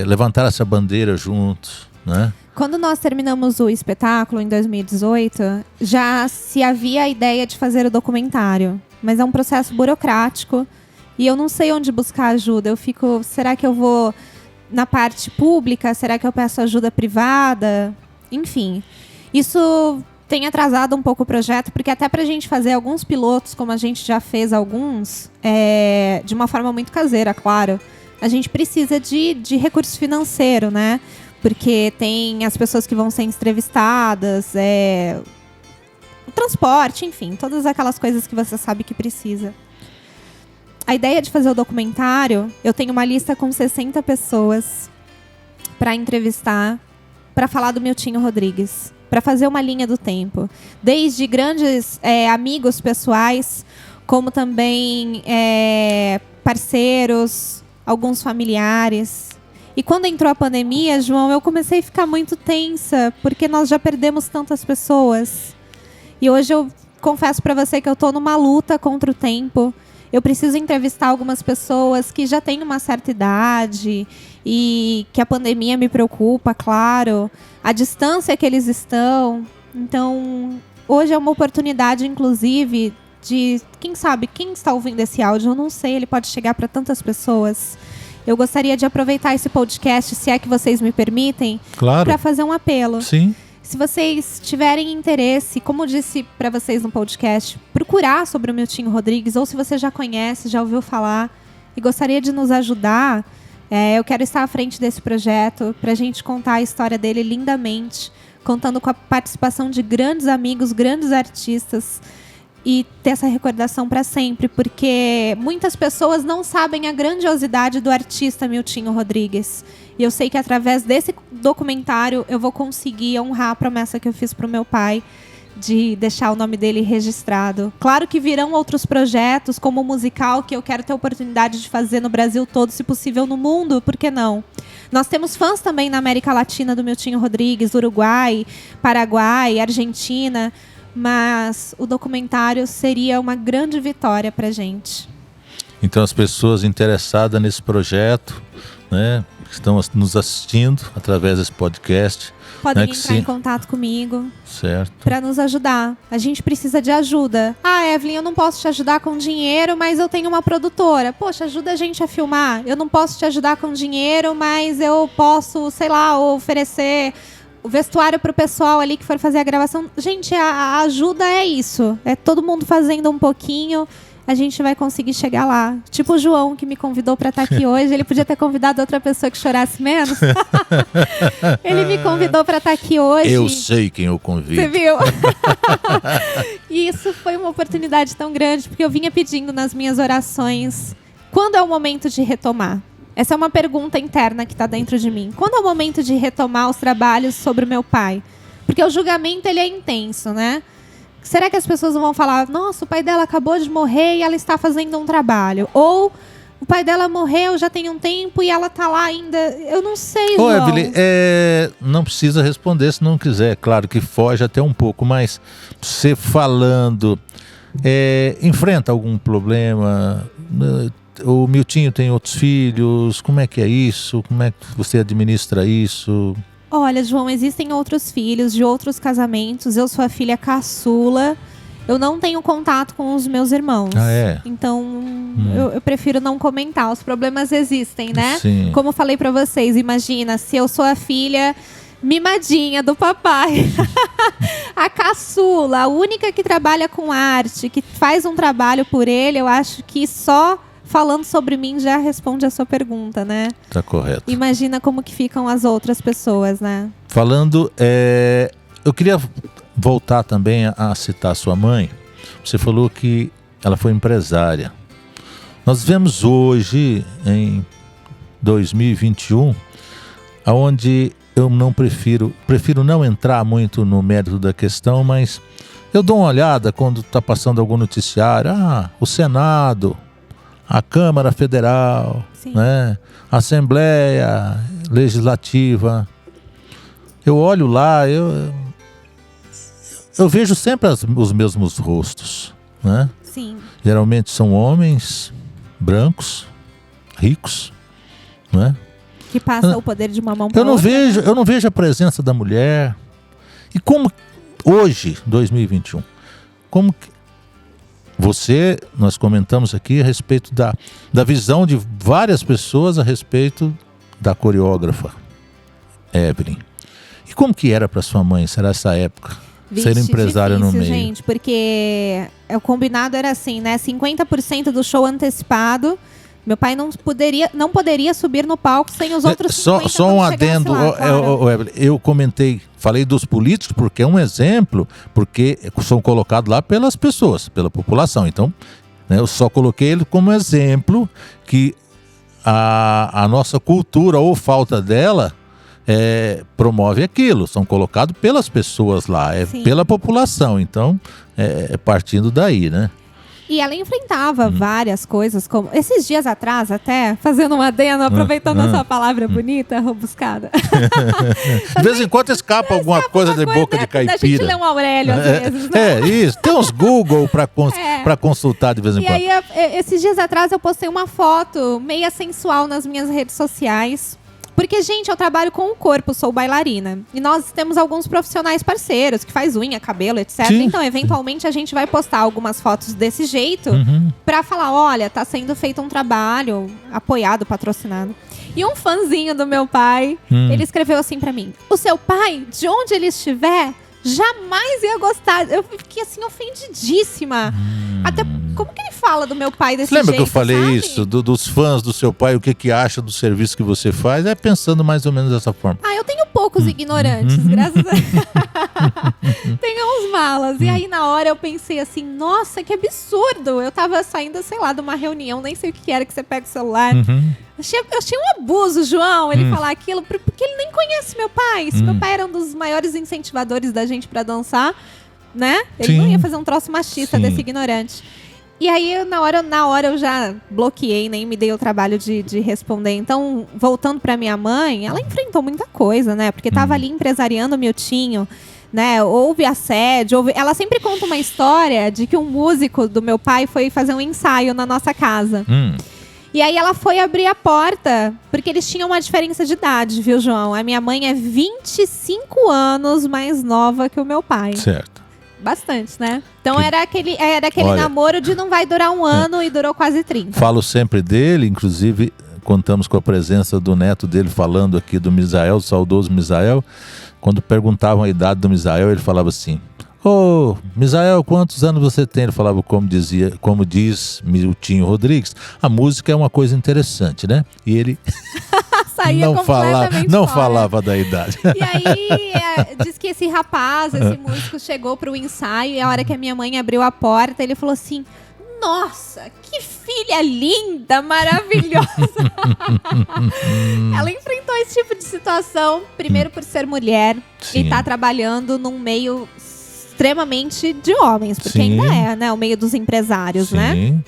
levantar essa bandeira juntos, né? Quando nós terminamos o espetáculo em 2018, já se havia a ideia de fazer o documentário. Mas é um processo burocrático e eu não sei onde buscar ajuda. Eu fico, será que eu vou na parte pública? Será que eu peço ajuda privada? Enfim, isso tem atrasado um pouco o projeto, porque até pra gente fazer alguns pilotos, como a gente já fez alguns, de uma forma muito caseira, claro, a gente precisa de recurso financeiro, né? Porque tem as pessoas que vão ser entrevistadas, o transporte, enfim, todas aquelas coisas que você sabe que precisa. A ideia de fazer o documentário, eu tenho uma lista com 60 pessoas para entrevistar, para falar do Miltinho Rodrigues, para fazer uma linha do tempo. Desde grandes amigos pessoais, como também parceiros, alguns familiares. E quando entrou a pandemia, João, eu comecei a ficar muito tensa, porque nós já perdemos tantas pessoas. E hoje eu confesso para você que eu estou numa luta contra o tempo. Eu preciso entrevistar algumas pessoas que já têm uma certa idade e que a pandemia me preocupa, claro. A distância que eles estão. Então, hoje é uma oportunidade, inclusive, de... Quem sabe, quem está ouvindo esse áudio, eu não sei, ele pode chegar para tantas pessoas. Eu gostaria de aproveitar esse podcast, se é que vocês me permitem, claro, para fazer um apelo. Sim. Se vocês tiverem interesse, como eu disse para vocês no podcast, procurar sobre o Miltinho Rodrigues, ou se você já conhece, já ouviu falar e gostaria de nos ajudar, eu quero estar à frente desse projeto para a gente contar a história dele lindamente, contando com a participação de grandes amigos, grandes artistas, e ter essa recordação para sempre, porque muitas pessoas não sabem a grandiosidade do artista Miltinho Rodrigues. E eu sei que através desse documentário eu vou conseguir honrar a promessa que eu fiz para o meu pai de deixar o nome dele registrado. Claro que virão outros projetos, como o musical, que eu quero ter a oportunidade de fazer no Brasil todo, se possível no mundo, por que não? Nós temos fãs também na América Latina do Miltinho Rodrigues, Uruguai, Paraguai, Argentina. mas o documentário seria uma grande vitória pra gente. Então as pessoas interessadas nesse projeto, né, que estão nos assistindo através desse podcast, podem né, entrar em contato comigo, certo, para nos ajudar. A gente precisa de ajuda. Ah, Evelyn, eu não posso te ajudar com dinheiro, mas eu tenho uma produtora. Poxa, ajuda a gente a filmar. Eu não posso te ajudar com dinheiro, mas eu posso, sei lá, oferecer o vestuário pro pessoal ali que for fazer a gravação. Gente, a ajuda é isso. É todo mundo fazendo um pouquinho. A gente vai conseguir chegar lá. Tipo o João, que me convidou para estar aqui hoje. Ele podia ter convidado outra pessoa que chorasse menos. Ele me convidou para estar aqui hoje. Eu sei quem eu convido. Você viu? E isso foi uma oportunidade tão grande, porque eu vinha pedindo nas minhas orações, quando é o momento de retomar? Essa é uma pergunta interna que está dentro de mim. Quando é o momento de retomar os trabalhos sobre o meu pai? Porque o julgamento, ele é intenso, né? Será que as pessoas vão falar, nossa, o pai dela acabou de morrer e ela está fazendo um trabalho? Ou o pai dela morreu já tem um tempo e ela está lá ainda? Eu não sei, João. Ô, Evelyn, não precisa responder se não quiser. Claro que foge até um pouco, mas você falando, enfrenta algum problema? O Miltinho tem outros filhos? Como é que é isso? Como é que você administra isso? Olha, João, existem outros filhos de outros casamentos. Eu sou a filha caçula. Eu não tenho contato com os meus irmãos. Ah, é? Então, eu prefiro não comentar. Os problemas existem, né? Sim. Como eu falei pra vocês, imagina, se eu sou a filha mimadinha do papai, a caçula, a única que trabalha com arte, que faz um trabalho por ele, eu acho que só falando sobre mim já responde a sua pergunta, né? Tá correto. Imagina como que ficam as outras pessoas, né? Falando, eu queria voltar também a citar sua mãe. Você falou que ela foi empresária. Nós vemos hoje, em 2021, onde eu não prefiro não entrar muito no mérito da questão, mas eu dou uma olhada quando está passando algum noticiário. O Senado, a Câmara Federal, né? A Assembleia Legislativa. Eu olho lá, eu vejo sempre os mesmos rostos, né? Sim. Geralmente são homens brancos, ricos, né? Que passa o poder de uma mão para outra. Né? Eu não vejo a presença da mulher. E como hoje, 2021, como que nós comentamos aqui a respeito da visão de várias pessoas a respeito da coreógrafa Evelyn. E como que era para sua mãe, será essa época? Ser empresária difícil, no meio. Gente, porque o combinado era assim, né? 50% do show antecipado. Meu pai não poderia subir no palco sem os outros 50%. Só um adendo, Evelyn, eu falei dos políticos porque é um exemplo, porque são colocados lá pelas pessoas, pela população. Então, né, eu só coloquei ele como exemplo que a nossa cultura ou falta dela promove aquilo. São colocados pelas pessoas lá, pela população. Então, partindo daí, né? E ela enfrentava várias coisas, como esses dias atrás, até, fazendo um adendo, aproveitando essa palavra bonita, robuscada. De vez em quando escapa alguma coisa de boca de caipira. A gente lê um Aurélio, às vezes, né? Isso. Tem uns Google para consultar de vez em quando. E aí, esses dias atrás, eu postei uma foto meia sensual nas minhas redes sociais. Porque, gente, eu trabalho com o corpo, sou bailarina. E nós temos alguns profissionais parceiros que faz unha, cabelo, etc. Sim. Então, eventualmente, a gente vai postar algumas fotos desse jeito pra falar, olha, tá sendo feito um trabalho apoiado, patrocinado. E um fãzinho do meu pai, ele escreveu assim pra mim: o seu pai, de onde ele estiver, jamais ia gostar. Eu fiquei assim, ofendidíssima. Até como que ele fala do meu pai desse jeito? Lembra que eu falei sabe? isso? Dos fãs do seu pai, o que acha do serviço que você faz? Pensando mais ou menos dessa forma. Eu tenho poucos ignorantes, graças a Tenho uns malas. E aí, na hora, eu pensei assim, nossa, que absurdo. Eu tava saindo, sei lá, de uma reunião, nem sei o que era, que você pega o celular. Eu achei um abuso, João, ele falar aquilo, porque ele nem conhece meu pai. Se meu pai era um dos maiores incentivadores da gente pra dançar, né? Ele não ia fazer um troço machista desse ignorante. E aí, na hora eu já bloqueei, nem me dei o trabalho de responder. Então, voltando pra minha mãe, ela enfrentou muita coisa, né? Porque tava ali empresariando o Miltinho, né? Houve assédio, ela sempre conta uma história de que um músico do meu pai foi fazer um ensaio na nossa casa. E aí ela foi abrir a porta, porque eles tinham uma diferença de idade, viu, João? A minha mãe é 25 anos mais nova que o meu pai. Certo. Bastante, né? Então era aquele Olha, namoro de não vai durar um ano e durou quase 30. Falo sempre dele, inclusive contamos com a presença do neto dele falando aqui do Misael, o saudoso Misael. Quando perguntavam a idade do Misael, ele falava assim: Ô, Misael, quantos anos você tem? Ele falava como diz Miltinho Rodrigues, a música é uma coisa interessante, né? E ele não falava da idade. E aí, diz que esse rapaz, esse músico, chegou pro ensaio e a hora que a minha mãe abriu a porta, ele falou assim: nossa, que filha linda, maravilhosa. Ela enfrentou esse tipo de situação, primeiro por ser mulher e tá trabalhando num meio extremamente de homens, porque ainda é, né, o meio dos empresários, né?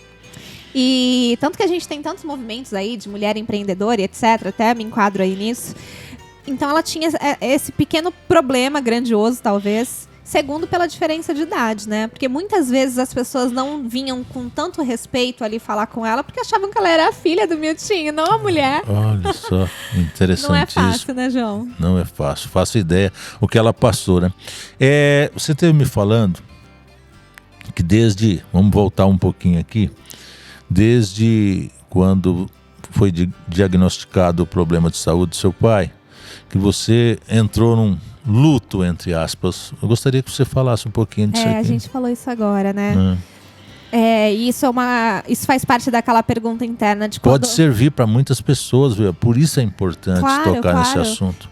E tanto que a gente tem tantos movimentos aí de mulher empreendedora e etc, até me enquadro aí nisso. Então ela tinha esse pequeno problema, grandioso talvez, segundo pela diferença de idade, né? Porque muitas vezes as pessoas não vinham com tanto respeito ali falar com ela, porque achavam que ela era a filha do Miltinho, não a mulher. Olha só, interessante. Não é fácil, né, João? Não é fácil, faço ideia o que ela passou, né? Você esteve me falando que vamos voltar um pouquinho aqui, desde quando foi diagnosticado o problema de saúde do seu pai, que você entrou num luto, entre aspas. Eu gostaria que você falasse um pouquinho disso aqui. A gente falou isso agora, né? Isso faz parte daquela pergunta interna de Pode servir para muitas pessoas, viu? Por isso é importante tocar nesse assunto.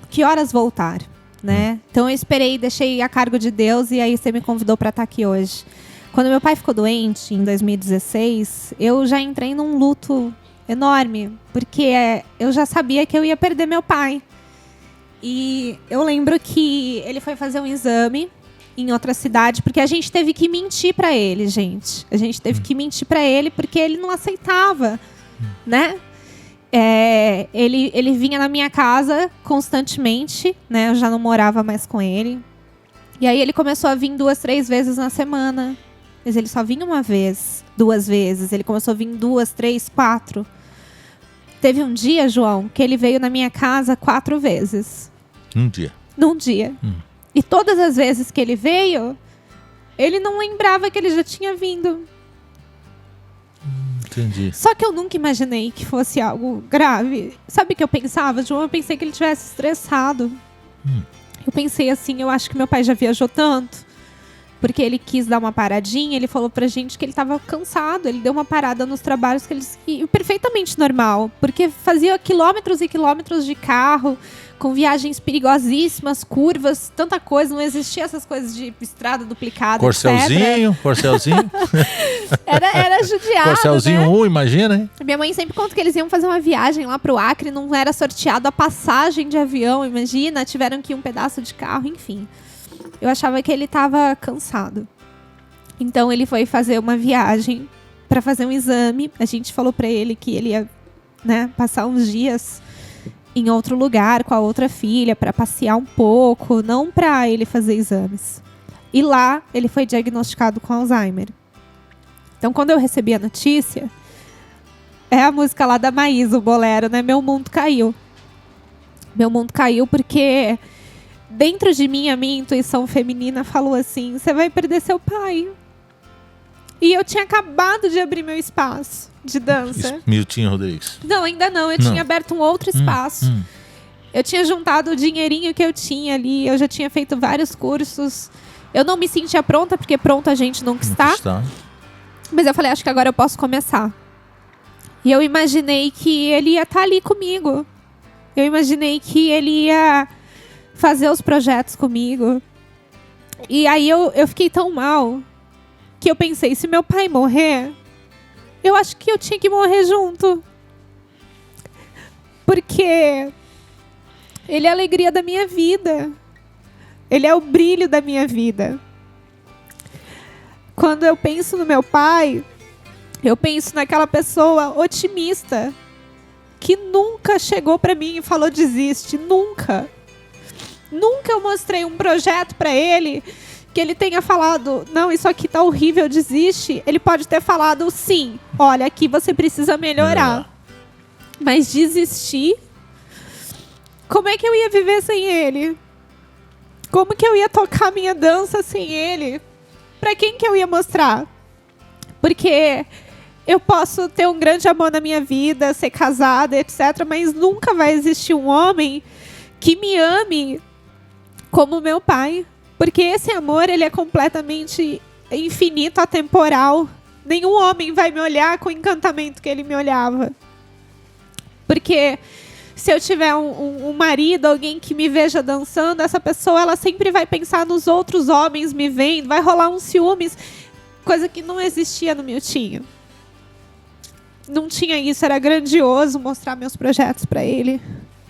Que horas voltar, né? Então eu esperei, deixei a cargo de Deus e aí você me convidou para estar aqui hoje. Quando meu pai ficou doente, em 2016, eu já entrei num luto enorme, porque eu já sabia que eu ia perder meu pai. E eu lembro que ele foi fazer um exame em outra cidade, porque a gente teve que mentir pra ele, gente. A gente teve que mentir pra ele porque ele não aceitava, né? Ele vinha na minha casa constantemente, né? Eu já não morava mais com ele. E aí ele começou a vir 2, 3 vezes na semana. Mas ele só vinha uma vez, 2 vezes. Ele começou a vir 2, 3, 4. Teve um dia, João, que ele veio na minha casa 4 vezes. Num dia. E todas as vezes que ele veio, ele não lembrava que ele já tinha vindo. Entendi. Só que eu nunca imaginei que fosse algo grave. Sabe o que eu pensava, João? Eu pensei que ele tivesse estressado. Eu pensei assim, eu acho que meu pai já viajou tanto. Porque ele quis dar uma paradinha, ele falou pra gente que ele tava cansado, ele deu uma parada nos trabalhos e perfeitamente normal, porque fazia quilômetros e quilômetros de carro, com viagens perigosíssimas, curvas, tanta coisa, não existia essas coisas de estrada duplicada, Corcelzinho. Era judiado, Corcelzinho, né? Imagina, hein? Minha mãe sempre conta que eles iam fazer uma viagem lá pro Acre, não era sorteado a passagem de avião, imagina, tiveram que ir um pedaço de carro, enfim. Eu achava que ele estava cansado. Então ele foi fazer uma viagem para fazer um exame. A gente falou para ele que ele ia, né, passar uns dias em outro lugar com a outra filha para passear um pouco, não para ele fazer exames. E lá ele foi diagnosticado com Alzheimer. Então quando eu recebi a notícia, é a música lá da Maísa, o bolero, né? Meu mundo caiu. Meu mundo caiu porque dentro de mim, a minha intuição feminina falou assim: você vai perder seu pai. E eu tinha acabado de abrir meu espaço de dança. Miltinho Rodrigues. Não, ainda não. Eu tinha aberto um outro espaço. Eu tinha juntado o dinheirinho que eu tinha ali. Eu já tinha feito vários cursos. Eu não me sentia pronta, porque pronta a gente nunca está. Mas eu falei, acho que agora eu posso começar. E eu imaginei que ele ia estar ali comigo. Eu imaginei que ele ia fazer os projetos comigo. E aí eu fiquei tão mal que eu pensei, se meu pai morrer, eu acho que eu tinha que morrer junto. Porque ele é a alegria da minha vida. Ele é o brilho da minha vida. Quando eu penso no meu pai, eu penso naquela pessoa otimista que nunca chegou pra mim e falou desiste, nunca. Nunca eu mostrei um projeto para ele que ele tenha falado, não, isso aqui tá horrível, desiste. Ele pode ter falado, sim, olha, aqui você precisa melhorar. Mas desistir? Como é que eu ia viver sem ele? Como que eu ia tocar minha dança sem ele? Para quem que eu ia mostrar? Porque eu posso ter um grande amor na minha vida, ser casada, etc. Mas nunca vai existir um homem que me ame como meu pai. Porque esse amor, ele é completamente infinito, atemporal. Nenhum homem vai me olhar com o encantamento que ele me olhava. Porque se eu tiver um marido, alguém que me veja dançando, essa pessoa, ela sempre vai pensar nos outros homens me vendo, vai rolar uns ciúmes, coisa que não existia no Miltinho. Não tinha isso, era grandioso mostrar meus projetos para ele.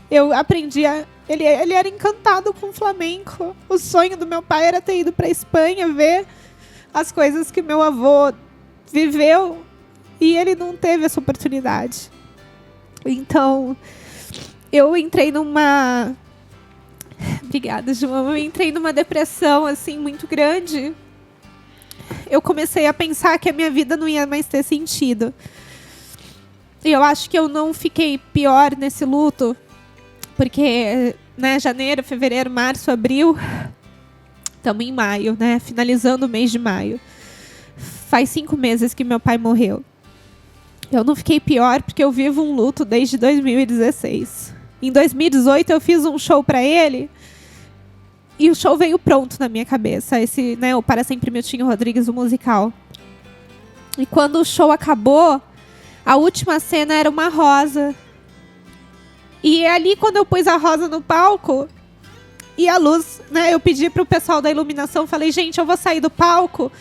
Eu aprendi ele era encantado com o flamenco. O sonho do meu pai era ter ido para a Espanha ver as coisas que meu avô viveu e ele não teve essa oportunidade. Então, eu entrei numa... Obrigada, João. Eu entrei numa depressão assim muito grande. Eu comecei a pensar que a minha vida não ia mais ter sentido. E eu acho que eu não fiquei pior nesse luto, porque, né, janeiro, fevereiro, março, abril, estamos em maio, né, finalizando o mês de maio. Faz 5 meses que meu pai morreu. Eu não fiquei pior porque eu vivo um luto desde 2016. Em 2018 eu fiz um show para ele e o show veio pronto na minha cabeça. Esse, né, o Para Sempre Miltinho Rodrigues, o musical. E quando o show acabou, a última cena era uma rosa. E ali, quando eu pus a rosa no palco e a luz, né, eu pedi pro pessoal da iluminação, falei, gente, eu vou sair do palco.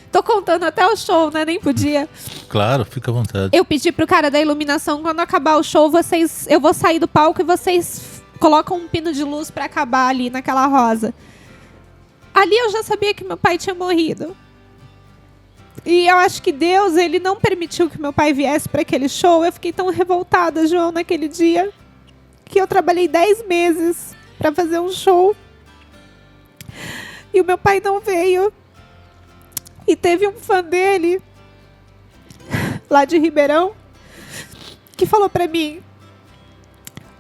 Tô contando até o show, né? Nem podia. Claro, fica à vontade. Eu pedi pro cara da iluminação, quando acabar o show, eu vou sair do palco e vocês colocam um pino de luz pra acabar ali naquela rosa. Ali eu já sabia que meu pai tinha morrido. E eu acho que Deus, ele não permitiu que meu pai viesse para aquele show. Eu fiquei tão revoltada, João, naquele dia, que eu trabalhei 10 meses para fazer um show. E o meu pai não veio. E teve um fã dele, lá de Ribeirão, que falou para mim,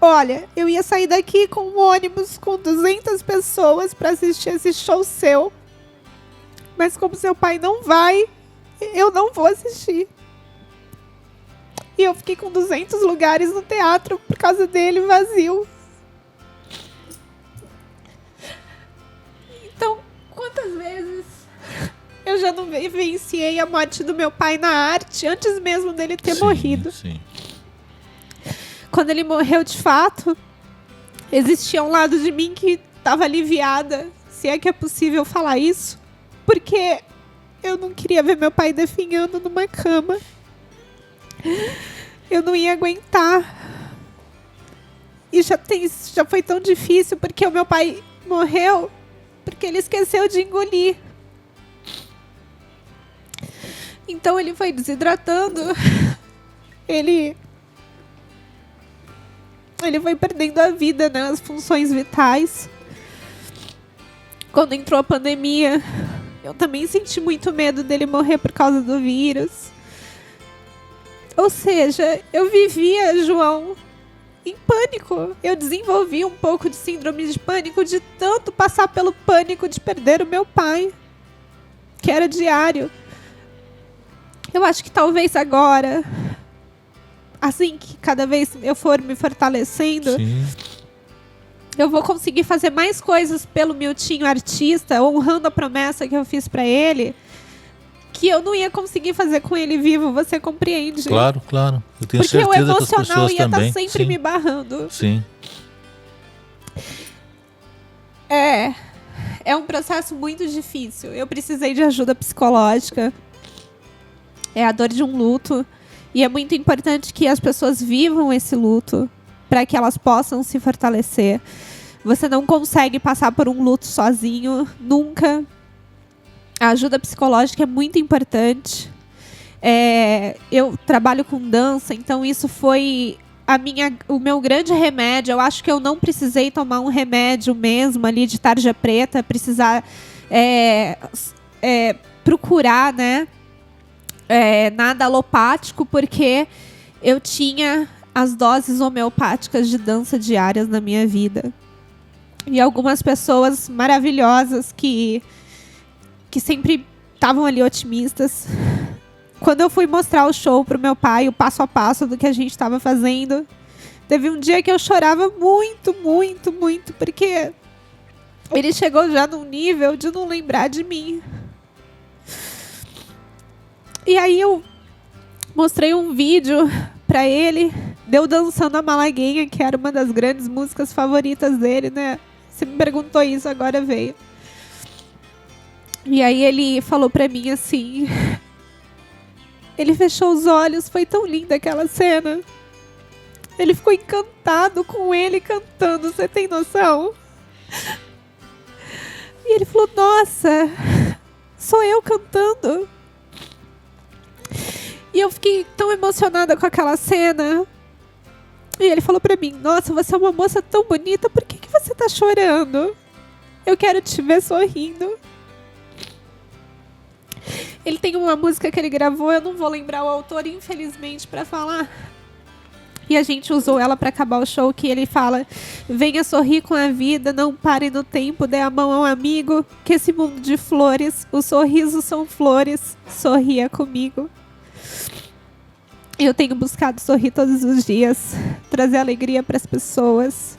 olha, eu ia sair daqui com um ônibus com 200 pessoas para assistir esse show seu. Mas como seu pai não vai, eu não vou assistir. E eu fiquei com 200 lugares no teatro por causa dele, vazio. Então, quantas vezes eu já não vivenciei a morte do meu pai na arte, antes mesmo dele ter morrido. Sim. Quando ele morreu de fato, existia um lado de mim que estava aliviada, se é que é possível falar isso, porque eu não queria ver meu pai definhando numa cama. Eu não ia aguentar. E já foi tão difícil porque o meu pai morreu porque ele esqueceu de engolir. Então ele foi desidratando. Ele foi perdendo a vida, né? As funções vitais. Quando entrou a pandemia, eu também senti muito medo dele morrer por causa do vírus. Ou seja, eu vivia, João, em pânico. Eu desenvolvi um pouco de síndrome de pânico de tanto passar pelo pânico de perder o meu pai, que era diário. Eu acho que talvez agora, assim que cada vez eu for me fortalecendo, sim, eu vou conseguir fazer mais coisas pelo Miltinho artista, honrando a promessa que eu fiz pra ele, que eu não ia conseguir fazer com ele vivo, você compreende? Claro, claro. Eu tenho porque certeza o emocional que as pessoas ia também estar sempre me barrando. Sim. É um processo muito difícil. Eu precisei de ajuda psicológica. É a dor de um luto. E é muito importante que as pessoas vivam esse luto para que elas possam se fortalecer. Você não consegue passar por um luto sozinho, nunca. A ajuda psicológica é muito importante. Eu trabalho com dança, então isso foi o meu grande remédio, eu acho que eu não precisei tomar um remédio mesmo ali de tarja preta, precisar procurar, né, nada alopático, porque eu tinha as doses homeopáticas de dança diárias na minha vida. E algumas pessoas maravilhosas que sempre estavam ali otimistas. Quando eu fui mostrar o show pro meu pai, o passo a passo do que a gente estava fazendo, teve um dia que eu chorava muito, muito, muito, porque ele chegou já num nível de não lembrar de mim. E aí eu mostrei um vídeo pra ele, deu dançando a Malaguinha, que era uma das grandes músicas favoritas dele, né? Você me perguntou isso, agora veio. E aí ele falou pra mim assim... Ele fechou os olhos, foi tão linda aquela cena. Ele ficou encantado com ele cantando, você tem noção? E ele falou, nossa, sou eu cantando. E eu fiquei tão emocionada com aquela cena. E ele falou pra mim, nossa, você é uma moça tão bonita, por que você tá chorando? Eu quero te ver sorrindo. Ele tem uma música que ele gravou, eu não vou lembrar o autor, infelizmente, pra falar. E a gente usou ela pra acabar o show, que ele fala: venha sorrir com a vida, não pare no tempo, dê a mão ao amigo, que esse mundo de flores, os sorrisos são flores, sorria comigo. Eu tenho buscado sorrir todos os dias, trazer alegria pras pessoas,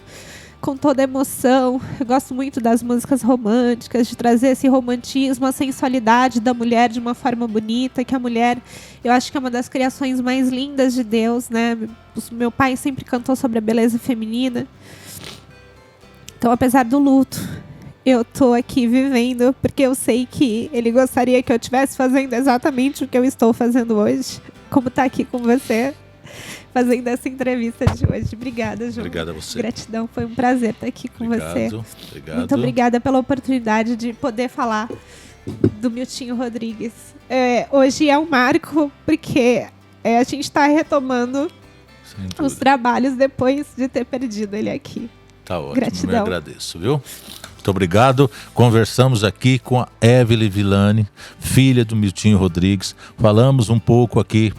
com toda emoção. Eu gosto muito das músicas românticas, de trazer esse romantismo, a sensualidade da mulher de uma forma bonita, que a mulher, eu acho que é uma das criações mais lindas de Deus, né? Meu pai sempre cantou sobre a beleza feminina. Então, apesar do luto, eu tô aqui vivendo, porque eu sei que ele gostaria que eu estivesse fazendo exatamente o que eu estou fazendo hoje, como tá aqui com você, fazendo essa entrevista de hoje. Obrigada, João. Obrigado a você. Gratidão, foi um prazer estar aqui com você. Obrigado. Muito obrigada pela oportunidade de poder falar do Miltinho Rodrigues. Hoje é um marco, porque a gente está retomando os trabalhos depois de ter perdido ele aqui. Tá ótimo, Gratidão. eu agradeço, viu? Muito obrigado. Conversamos aqui com a Evelyn Villani, filha do Miltinho Rodrigues. Falamos um pouco aqui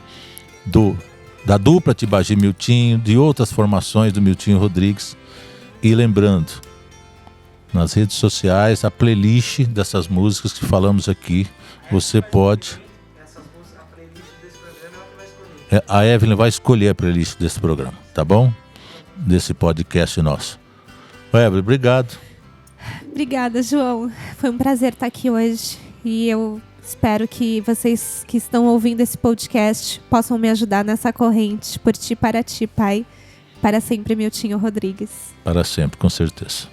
da dupla Tibagi Miltinho, de outras formações do Miltinho Rodrigues. E lembrando, nas redes sociais, a playlist dessas músicas que falamos aqui, você pode... A playlist desse programa é o que vai escolher. A Evelyn vai escolher a playlist desse programa, tá bom? Desse podcast nosso. Evelyn, obrigado. Obrigada, João. Foi um prazer estar aqui hoje. E eu espero que vocês que estão ouvindo esse podcast possam me ajudar nessa corrente. Por ti, para ti, Pai. Para sempre, Miltinho Rodrigues. Para sempre, com certeza.